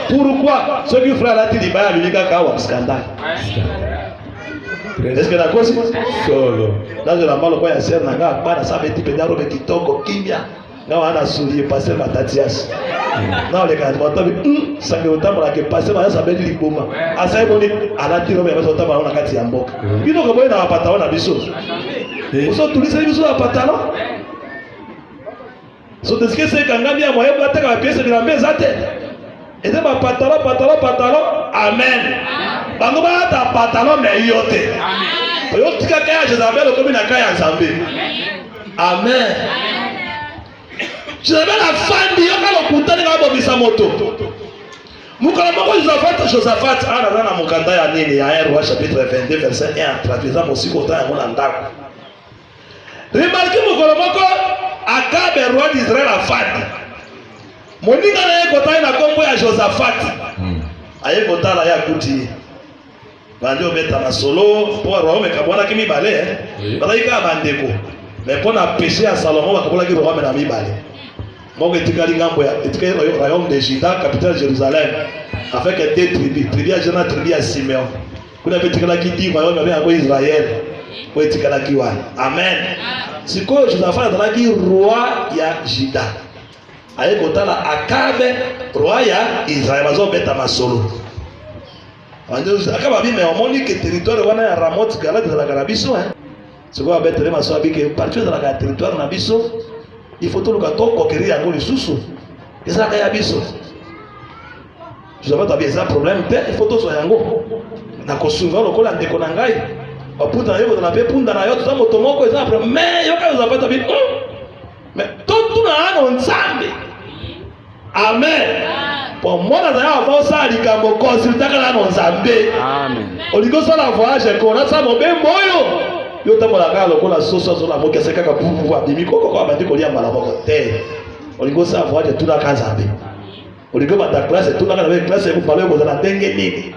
pourquoi ceux qui frère là dit bah lui kaka wa scandale est-ce que la cause solo là je la malo kwa ya ser na ga bana sabe tipe ndaro be kitoko kimia na wana soulier passer matatias na le ka boto bi sange utambula ke passer ma sabe li boma asa iboni ala tiro be so utambula na kati ya mboka bino ko boy na wapata wana biso uso tulisa biso wapata no. So de ce que c'est quand bien moyen pour attaquer la pièce de la maison zate. Et c'est pas pantalon. Amen. Bango ba ta pantalon mais yote. Amen. Yote kaka Jezabel comme na kaya Nzambe. Amen. Jezabel a fandi yokalo kutani na bobisa moto. Mukala moko Josaphat ana na mukanda ya nini ya Roi chapitre 22 verset 1 traduisant aussi kota ya mona ndako. Remarquez mukala moko Akabe roi d'Israël a fandi. Moninga na yekota na kombo ya Josaphat. Ayekota la ya kuti. Bandi obeta na solo pour roi me kabona kimi bale balaika bandeko. Mais pour na péché à Salomon bakabola ki roi me na mibale. Moko etikali ngambo ya etikali royaume de Juda, capitale Jérusalem. Avec deux tribus, tribu ya Jona, tribu ya Simeon. Kuna betikala ki di royaume ya Israël. Kwa etikala ki wana. Amen. Siko Josaphat azalaki roi ya Juda. Ayekotala Akabe roi ya Israël bazobeta masolo. Akaba bi mais omoni que territoire wana ya Ramoth Galade de la Garabiso hein. Ce qu'on appelle tellement ça bi que partout dans la territoire na biso, il faut tout le gâteau conquérir yango lisusu. Et ça kaya biso. Je savais pas ça problème, il faut tout so yango. Na kosunga lokola ndeko na ngai. Baputa yebo na pe punda na yo to moto moko eza problème. Mais yo ka uzapata bi. Mais tout na ano nzambe. Amen. Pour moi, dans un avant ça, il y a un consultant qui a un Zambé. Amen. On dit que ça la voyage, qu'on a ça, mon bien moyo. Yo t'as mon agalo, qu'on a sauce sur la moque, c'est qu'à pouvoir. Des micros, qu'on a dit qu'on y a mal à votre terre. On dit que ça voyage tout dans la Zambé. On dit que ta classe, tout dans la classe, et vous parlez, vous allez dengue nini.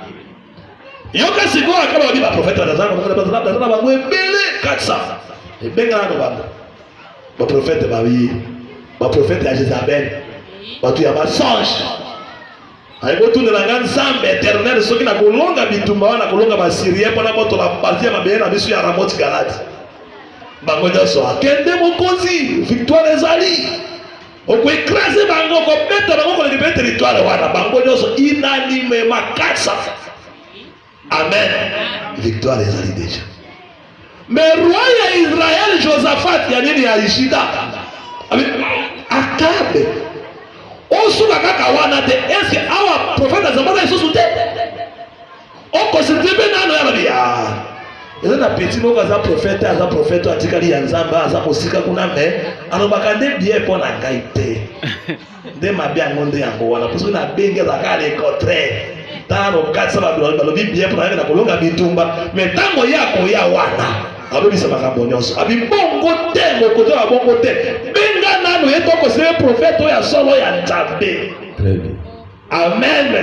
Yo ka c'est quoi, quand on dit ma prophète, dans la banque, belé, 400. Et bien, ma prophète, ma prophète, à Jézabel. Batu ya masange aibo tune la nzambe éternel soki na kolonga bitumba wana kolonga basirien mpona moto la partie ya mabeye na biso ya Ramoth Galade bango nyonso akende mokonzi victoire ezali okoekrase bango kobeta bango kolekipele territoire wana bango nyonso inanime makasa amen victoire ezali deja mais roi ya Israël Josaphat ya nini ya Ishida Akabe osuka kaka wana te eske awa prophète azambaka lisusu te okonsidere mpe nano ya babi eza na peti moko aza prophète atikali ya nzambe aza mosika kuna me alobaka nde bie mpo na ngai te nde mabe yango nde yango wana po soki nabengi azalaka le contraire ntango katisa balobi bie mpo na ngai na kolonga bitumba me ntango ye akoya wana abebisa makambo nyonso abi bongo te mokoto ya bongo te benga nano ye tokosele prophète oyo ya solo ya nzambe amen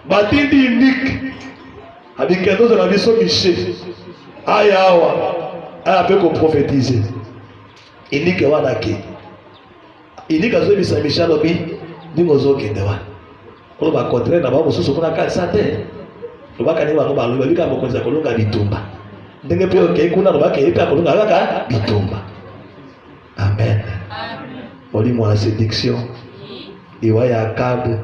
batindi unique abikendo za biso Michel aya awa aya pe ko prophétiser unique wana ke unique azo bisa Michel obi ndingo zo kende wana ko ba contraire na ba mosusu kuna kanisa te lobaka ni bango ba lobi ka mokonza kolonga bitumba ndenge pe okay kuna lobaka yepe akolonga kaka bitumba amen oli mwa séduction iwa ya Akabe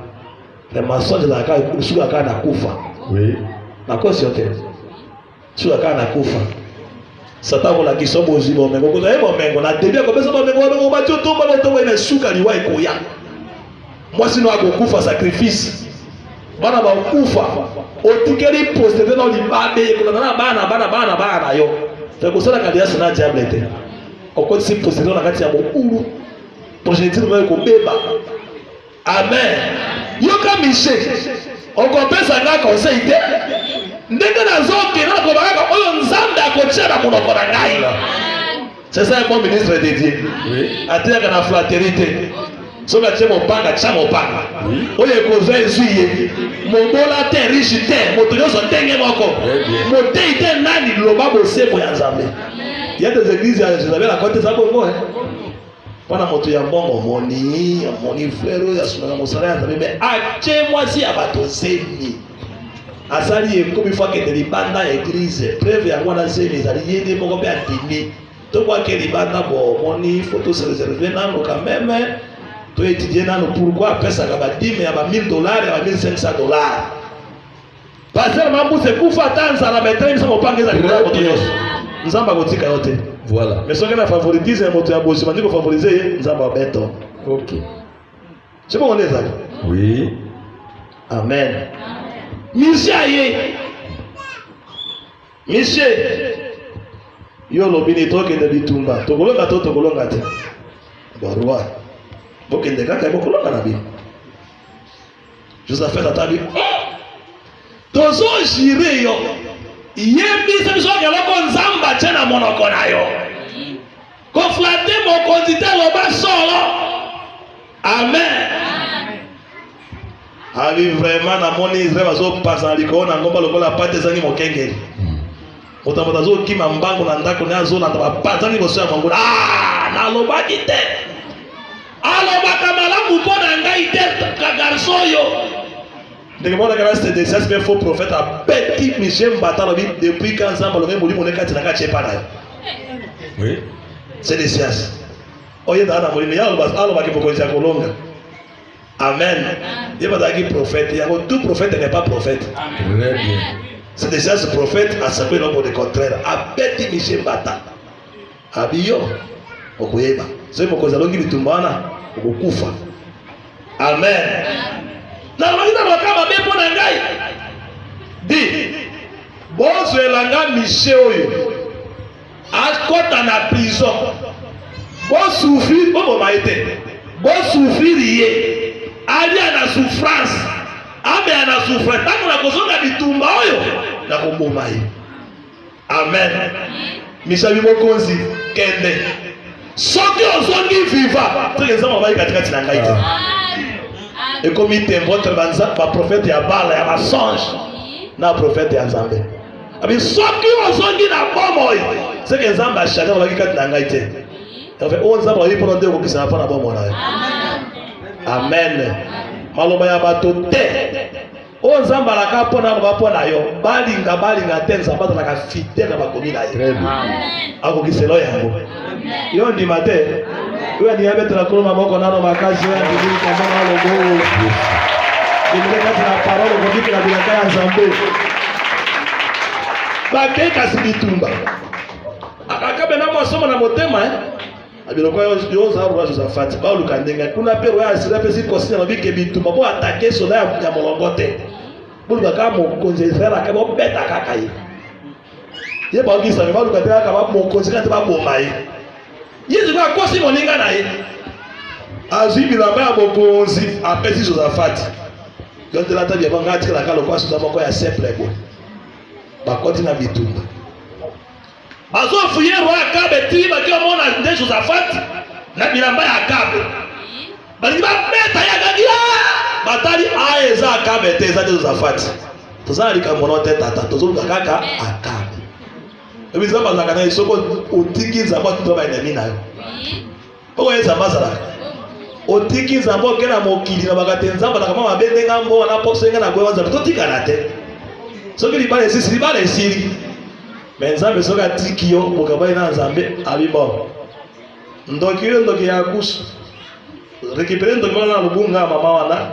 le mensonge la Akabe suka kana nakufa oui na kosi yote suka kana nakufa satan ko la kisobo zibo mengo ko ebo mengo na debia ko pesa mengo ba to ba to ina suka liwa ikoya mwasi no akokufa sacrifice bana ba kufa otikeli postete na libabe ko na bana yo te ko sala kadiasi na diable te okoti postete na kati ya bokulu projetine mo ko beba amen yoka Michel okopesa nga conseil te ndenge nazoke na ko baka oyo nzambe akochera monoko na ngai c'est ça un bon ministre de Dieu oui ateka na fraternité soka che mopanga cha mopanga oyo ekozwa ezuye mobola te riche te moto nyonso ndenge moko motei te nani loba bosembo ya nzambe il y a des églises à Jézabel à côté ça bongo wana moto ya mbongo moni frère ya sunanga mosala ya nzambe mais ache mwasi ya bato zemi asali ekomi fois que de libanda église preuve ya wana zemi ezali yende moko pe atini to kwa ke libanda bo moni photo se réserver nano quand même to étudier nano pourquoi pesa ka ba 10 ya ba $1000 ya ba $1500 passer mambu se kufa tanza la metre msa mopangeza kwa moto nyos nzamba kotika yote voilà mais soki na favoriser moto ya bosi mandiko favoriser nzamba beto OK c'est bon on est là oui amen Michel yo lobini toke de bitumba tokolonga te barua bokende kaka bokolonga na bi Josaphat atabi tozo jire yo yebisa biso ke loko nzamba tena monoko na yo koflate mokonzi te loba solo amen abi vraiment na moni Israël bazo pasa liko na ngomba lokola pate zangi mokengeli motamata zo kima mbango na ndako na zo na tapazani boso ya mongo na lobaki te alobaka malamu mpona ngai te ka garçon yo ndenge mona kana c'est des aspects faux prophète a petit Michel Mbata lobi depuis quand ça balonge molimo ne kati na ka chepa na yo oui c'est des sciences oye dana molimo ya alobaki pokonzi ya kolonga Amen. Il va dire prophète. Tout prophète n'est pas prophète. Très bien. C'est déjà ce prophète à s'appeler l'homme de contraire. Abeti Michel Bata. Abiyo. Okuyeba. C'est mon kozalongi bitumbana. Okukufa. Amen. Na wakita wakama bepo na ngai. Di. Bozo elanga Michel oyo. Akota na prison. Bon souffrir, bon maïté. Bon souffrir yé. Ali ana souffrance. Abe ana souffrance. Tango na kozonga bitumba oyo. Na komboma ye. Amen. Mishabi mokonzi kende. Soki ozongi viva. Teke nzamba bayi katikati na ngai te. Et comme il t'invoque ba prophète ya bala ya mensonge. Na prophète ya Nzambe. Abi soki ozongi na bomo oyo. Teke nzamba shaka bayi katikati na ngai te. Amen. Maloba ya bato te. O nzamba la ka pona ba pona yo. Balinga te nzamba na ka fidèle na bakomi na ye. Ako kiselo yango. Yo ndi mate. Yo ndi yabe tra koloma moko nano makazi ya ndi kama na logo. Ndimele kati na parole ko dikira bilaka ya Nzambe. Ba ke kasibitumba. Akakabe na mosoma na motema abiloko yo za roi Josaphat ba lukandenga kuna pero ya asira pesi kosina mabike bitumba bo attaquer soda ya molongote bulu ka mo konje Israël ka bo beta kaka ye ba ngisa ba lukandenga ka ba mo konje ka ba bomba ye yezu ka kosi moninga na ye azibi la ba bokonzi apesi Josaphat yo de la tabi ba ngati la ka lokwa soda moko ya simple bo ba koti na bitumba azofuye roi Akabe ti ba ki omona nde Josaphat na bilamba ya Akabe bali ba beta ya gagia batali aeza Akabe te za Josaphat tozali ka monote tata tozoluka kaka Akabe ebiza bazaka na isoko otiki nzamba tuto ba enemi na yo poko yeza mazala otiki nzamba okena mokili na bakate nzamba na kama mabende ngambo na poso nga na gwe wanza totika na te soki libale sisi libale siri Nzambe soka tiki yo mokabai na Nzambe abibo. Ndoki ya kusu. Récupérer ndoki wana lubunga mama wana.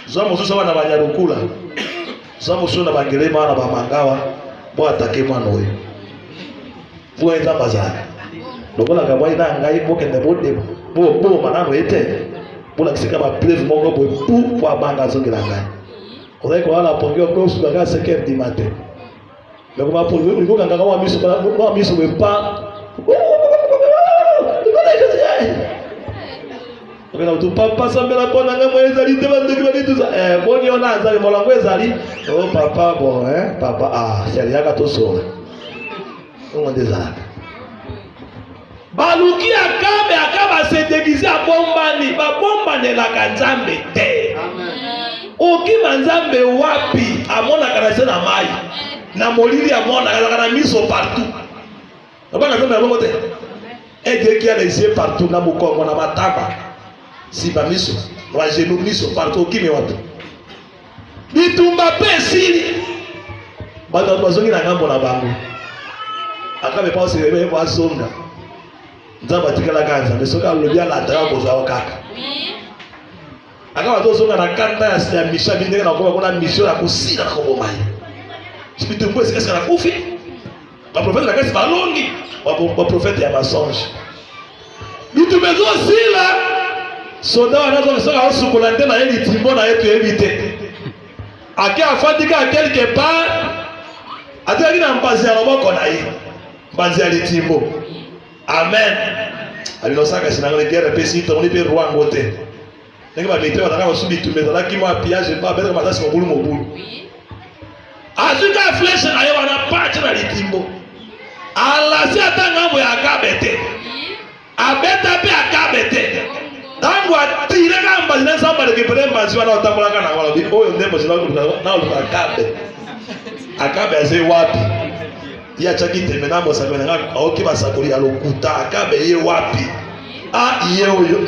Zwa mususa wana banyarukula. Zwa mususa na bangelema wana bamangawa. Bo atake mwana oyo. Vuga nzamba za. Lokola kabai na ngai bokende bode. Bo manano ete. Bola kisika ba preuve moko bo pu kwa banga zongela ngai. Ozai ko ala pongeo ko su baga 5h du matin. Mais comment pour il faut quand on a mis sur le pas on tu papa sambela pona nga mwezali te banduki bali tout ça boni ona azali molango ezali oh papa bon papa c'est yaka to sora on désara baluki akaba se déguiser a bombani ba bombane la kanzambe te okima nzambe wapi amona kana na mai na molili amona kana miso partout abana nzambe abongo te Dieu qui a les yeux partout na mukongo na mataba si ba miso wa genou miso partout okime wapi bitumba pesili bato bazongi na ngambo na bango akabe pa osirebe kwa songa nzamba tikala kanza mesoka lobia la dara boza okaka akawa to songa na kanda ya misha bindeka na kwa kuna mission ya kusina na koboma spitu mpo sikasa na kufi ba prophète la kasi balongi ba prophète ya mensonge bitu bezo sila soda wanazo soka osukula ndena yeli timbo na yetu evite ake afandika quelque part ataki na mpanzi ya loboko na ye mpanzi ya litimbo amen alinosaka sinangole guerre pesi to monipe rwango te ndenge ba militaire bataka kosubi tumeza la kimo piage ba beta matasi mobulu azuka flèche na yo wana patch na litimbo ala si atanga mo ya Akabe abeta pe Akabe te tangu atire kamba zina samba de kipemba ziwa na utamula kana wala bi oyo ndembo zina na ulu Akabe aze wapi ya chaki temena mo sabena ngaka oki basakuri alokuta Akabe ye wapi ye oyo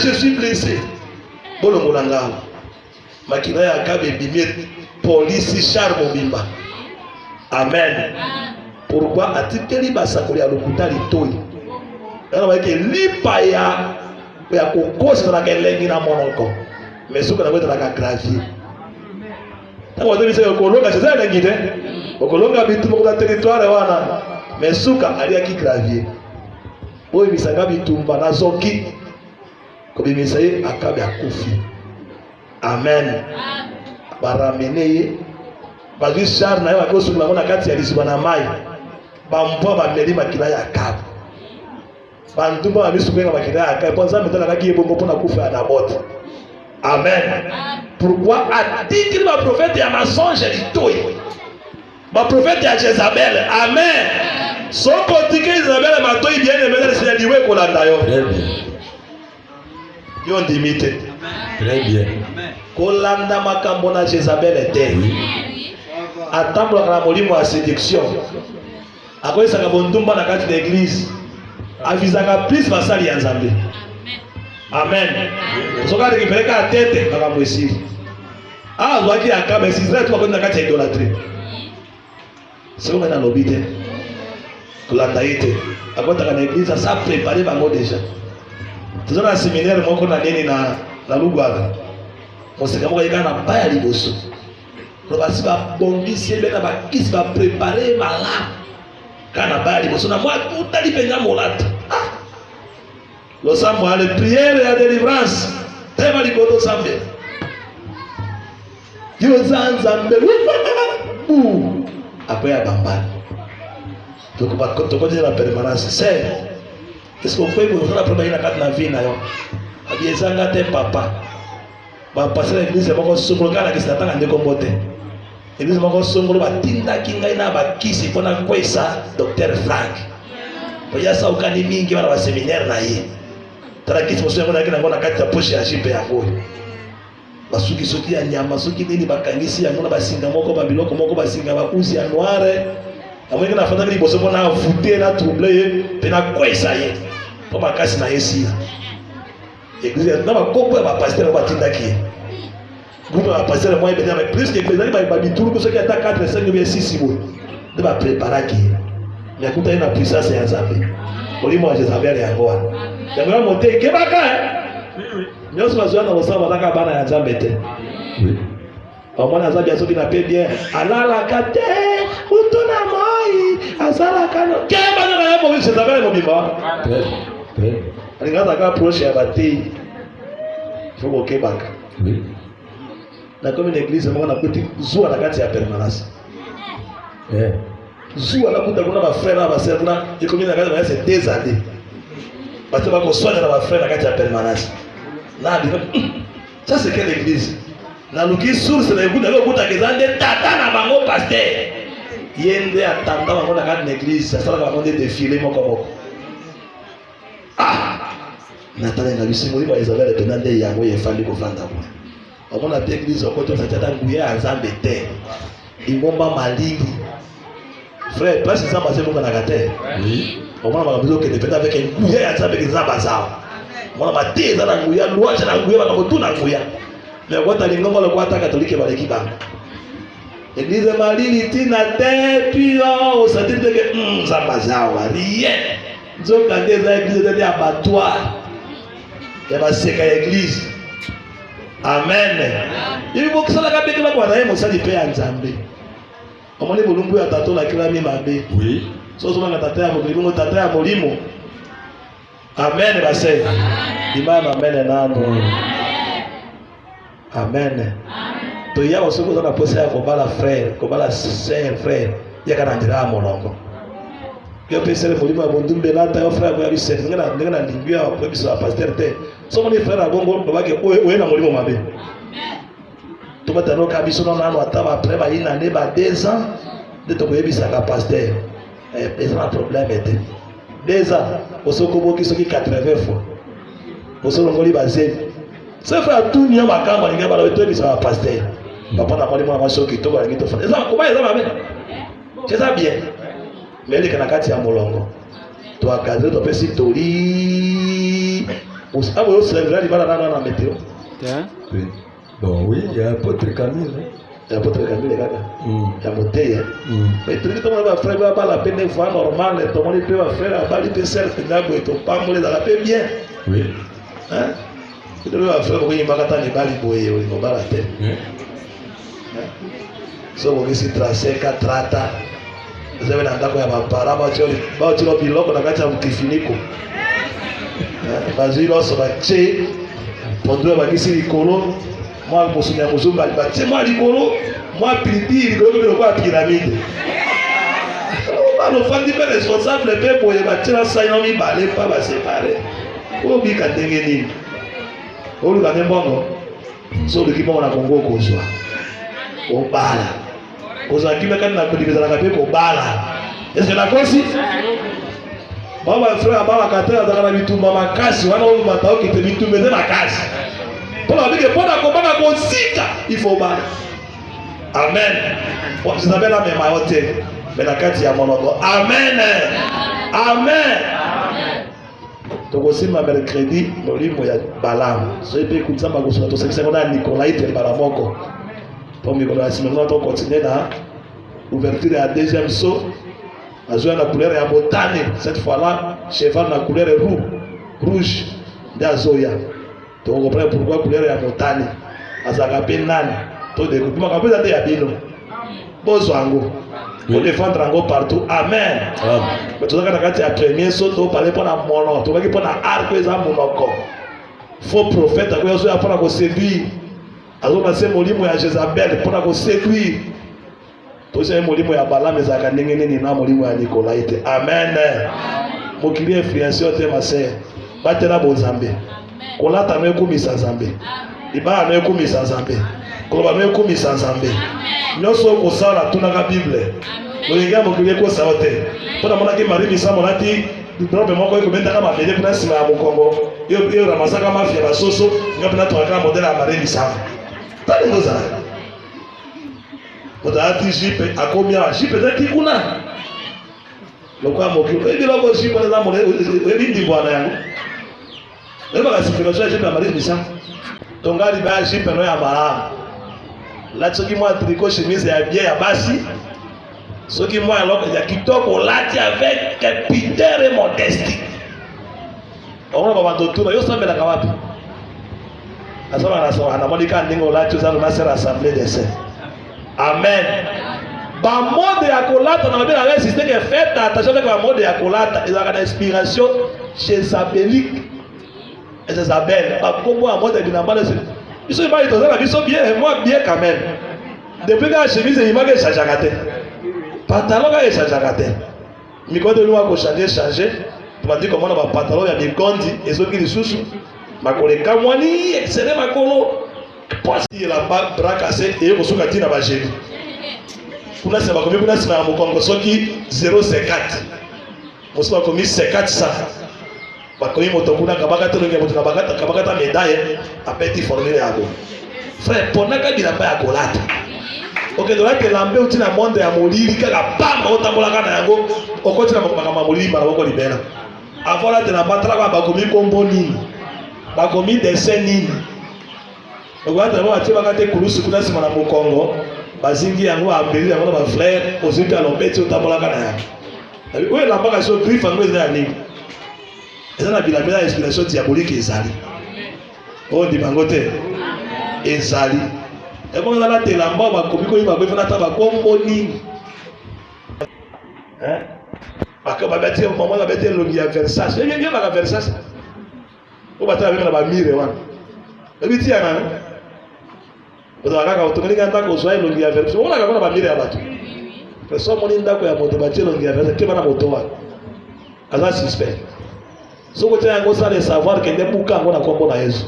je suis blessé bolo molanga makina ya Akabe bimie police charme bimba amen pourquoi atikeli basakuri alokuta litoi alors que lipa ya ya kokosa na kelengi na monoko mesuka na kweta na gravier tango ndio bisa kolonga sasa na ngite kolonga bitu kwa territoire wana mesuka alia ki gravier boy bisanga bitumba na zoki ko bimisa ye akabe akufi amen baramene bazishar na yo akosu na kati ya lisiba na mai bampo bameli makila ya akabe bantumba babisuka makila ya akabe ponza metala kaki ebongo pona kufa na bote amen. Pourquoi a-t-il ma prophète ya mensonge litoi ma prophète ya Jezabel amen soko tike Jezabel matoi bien aimé le Seigneur diwe kolanda yo très bien yo ndimite très bien kolanda makambo na Jezabel te atambola na molimo ya séduction akoyesaka bondumba na kati ya église avisaka plus basali ya Nzambe amen soka rekipeleka tete makambo esili waki akabe Israel tu bakwenda kati ya idolatrie siko mena lobi te kolanda ite akwataka na église sa préparer bango déjà tozona séminaire moko na nini na Lugwaga moseka moko yeka na baya liboso basi babongisi bena bakisi ba préparer malamu kana baya liboso na mwa utali penga molata losambo ale prière ya délivrance tema likoto sambe yo zanzambe après ya bambani tokoje la permanence c'est est-ce qu'on peut vous faire problème na kati na vie na yo abiezanga te papa ba passer l'église moko songolo kana kisa tanga ndeko mbote église moko songolo batinda kinga ina bakisi pona kwesa docteur Frank poya sa ukani mingi wana ba séminaire na ye tala kisi moso yango na ngona kati ya poche ya jipe ya ngoyo basuki soki ya nyama soki nini bakangisi yango na basinga moko ba biloko moko basinga bakuzi ya noire amwe na fata ni boso bona fouter na troubler ye pe na kwesa ye po makasi na yesi église na ba kopo ba pasteur ba tindaki groupe ba pasteur moi bena mais plus que les ba bitulu ko soki ata 4 5 bien 6 bo de ba préparer ki mais kuta ina puissance ya Nzambe olimo wa Jezabel ya ngoa yango mote kebaka nyoso bazwana bosaba bataka bana ya Nzambe te omona Nzambe asoki na pe bien alala kate utuna moi azala kano keba na ya mo Jezabel mo bimba alingata ka proche ya batei faut kebaka na comme une église mo na kuti zuwa na kati ya permanence zuwa na kuta kuna ba frère na ba sœur na ikomi na kati ya c'est des années parce que soigner na ba frère na kati ya permanence na ça c'est quelle église na luki source na ekuta ko kuta kezande tata na bango pasteur yende atanda bango na kati na église ça sera bango de défiler moko moko na tala na bisingo ba Isabelle penande yango yefandi ko vanda ko omona pe église okoto sa tata nguya ya Nzambe te ingomba malingi frère place ça passer pour na kate omona ba bizo ke dependa avec nguya ya Nzambe ke Nzamba zao mwana mateza na nguya luacha na nguya bana motuna nguya mais kwa talingongo le kwa ta catholique ba leki banga église malili tina te puis au satire que Nzamba zao rien nzoka ndeza église de abattoir ya baseka ya église amen il faut que ça la kabeke ba kwa na yemo sali pe ya Nzambe omoni bulumbu ya tato la kila mi mabe oui so so nga tata ya molimo tata ya molimo amen base imana amen nando amen to ya osoko na posa ya kobala frère kobala sœur frère ya kana ndira molongo yo pese le molimo ya bondumbe lata yo frère ya bise ngana lingua kwa biso pasteur te so moni frère abongo babake oye na molimo mabe to batano ka biso na nano ataba après ba ina ne ba 2 ans de to koyebisa ka pasteur c'est un problème était 2 ans osoko boki soki 80 fois osolo ngoli bazeli c'est frère tout nya makamba ninga bala to bisa pasteur papa na molimo na masoki to ba ngito fa eza kuma eza mabe c'est ça bien mais les kanakati ya molongo to akadre to pesi tori abo yo célébrer li bala na météo oui bon oui il y a apôtre Camille il y a apôtre Camille kaka il y a moteya mais tout le monde va frère va la peine fois normal tout le monde peut faire va li peut faire ngabo to pamole dans la paix bien oui Hein? Il doit faire pour y mbakata ni bali boye o ngobala te. So bo kisi tracé ka trata. Zewe na ndako ya bapara ba chilo biloko na kati ya kifiniko. Bazilo so ba che pondwe ba kisi likolo. Moi mosunya muzumba ba che moi likolo, moi pilipili likolo kwa pyramide. Le fandi pe responsable pe boye ba tira sa yomi balé pas ba séparer. O bi ka tengeni. O lu ka mbongo. So de kipo na Kongo kozwa. O bala. Kozwa kibe kan na kudibiza na pe ko bala. Est-ce que la kosi? Baba frère baba katela zakana bitumba makasi wana o matao kite bitumbe na makasi. Pour bige pona ko bana ko sika il faut bala. Amen. Bon, Isabelle a même aoté. Mais la carte ya monoko. Amen. Amen. Donc aussi ma mercredi molimo ya Balaam. So ipe kutsamba ko so to sekisana Nicolas ite Balamoko. Pour me connaître si maintenant on continue dans ouverture à deuxième saut. Azua la couleur ya motane cette fois-là cheval la couleur rouge d'azoya. Donc on comprend pourquoi couleur ya motane. Azaka pe nani. To de kuma kapeza te ya bino. Bozwango. Pour défendre encore partout. Amen. Mais tout ça quand tu as premier saut, tu parler pour la mono, tu vas pour la arc les âmes monoko. Faux prophète, tu vas pour la séduire. Alors passer molimo ya Jézabel pour la séduire. Tu sais molimo ya Balaam mais aka ndengene ni na molimo ya Nicolas ite. Amen. Mon client influenceur te ma sœur. Batela bozambe. Kolata no ekumisa Zambe. Ibara no ekumisa Zambe. Koloba no ekumisa Zambe. Nyoso ko sala tunaka Bible. Olinga mokile ko saote. Pona mona ke Marie misamo lati drobe moko ko benda kama bele kuna sima ya Mukongo. Yo ramasaka mafia basoso, ngapena to akala modele ya Marie misamo. Tani ngoza. Oda ati jipe akomia jipe zaki kuna. Lokwa mokile. Ebi loko jipe na mo ebi ndibwana yango. Eba ka sifiloso jipe ya Marie misamo. Tongali ba jipe no ya Balaam. Là ce qui moi tricot chemise ya bien ya basi ce qui moi alors ya kitoko lati avec capitaine et modestie on va bando tuna yo sambela ka wapi asoma na modika ndingo lati za na sera assemblée des saints. Amen. Ba mode ya kolata na bien résister que fait attention avec ba mode ya kolata ils ont une inspiration jézabélique. Jézabel ba kombo a mode binambala. Ils sont pas ils sont bien, moi bien quand même. Depuis que la chemise est image changé. Pantalon est changé. Miko de loi ko changer. Tu m'as dit comment on va pantalon ya mikondi et ceux qui les sous. Ma collègue kamwani excellent ma colo. Parce qu'il a pas bras cassé et ko suka tina ba jeune. Kuna sema ko kuna sema Mukongo soki 0,50. Musema ko 1,50 bakomi motokuna kabaka tolonge moto kabaka médaille apeti formule yako frère ponaka bilamba ya kolata oke dolate lambe utina monde ya molili kaka pamba otambola kana yango okotina makama molili mara boko libera avola te na batala kwa bakomi kombo nini bakomi dessin nini okwata mo atie bakate kulusu kuna sima na Mukongo bazingi yango ambeli yango ba frère oziti alobeti otambola kana yango oyo lambaka so griffe yango eza ya nini ezana bilabela inspiration diabolique ezali o di bangote ezali e ko ngala te lamba ba komi ko yiba ko fana ta ba kombo nini akaba beti mama na beti longi ya Versace bien ba Versace o bata ba ba mire wana ebiti yana o da kaka otomeli kanta ko so longi ya Versace ona ka ba mire ya batu peso moni ndako ya moto ba longi ya Versace ke bana moto wa aza suspect. Soko tena ngosa de savoir que ndebuka ngona kombo na Yesu.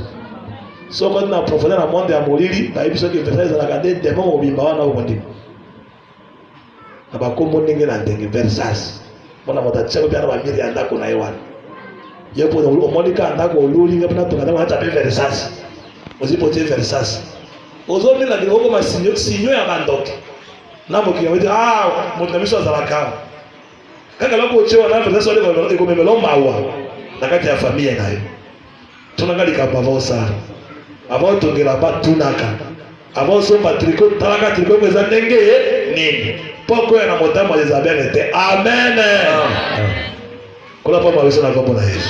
Soko na profondeur na monde ya molili na ebiso ke Versace la kande demo mobimba wana okondi. Na ba kombo ndenge na ndenge Versace. Bona mota tseko bya na ba miri anda ko na yewana. Yepo o monika anda ko luli ngapna to kana hata be Versace. Ozipote Versace. Ozomi na ngoko masinyo ya bandoke. Na mokiyo ndi moto na biso za la kama. Kaka lako chewa na Versace ole ko memelo mawa. Na kati ya familia nayo tunagalika bavo sana avant tongela batunaka avant so patriko talaka triko kweza ndenge nini poko ya na motamo ya Isabelle te. Amen. Kola papa wewe na kombo na Yesu.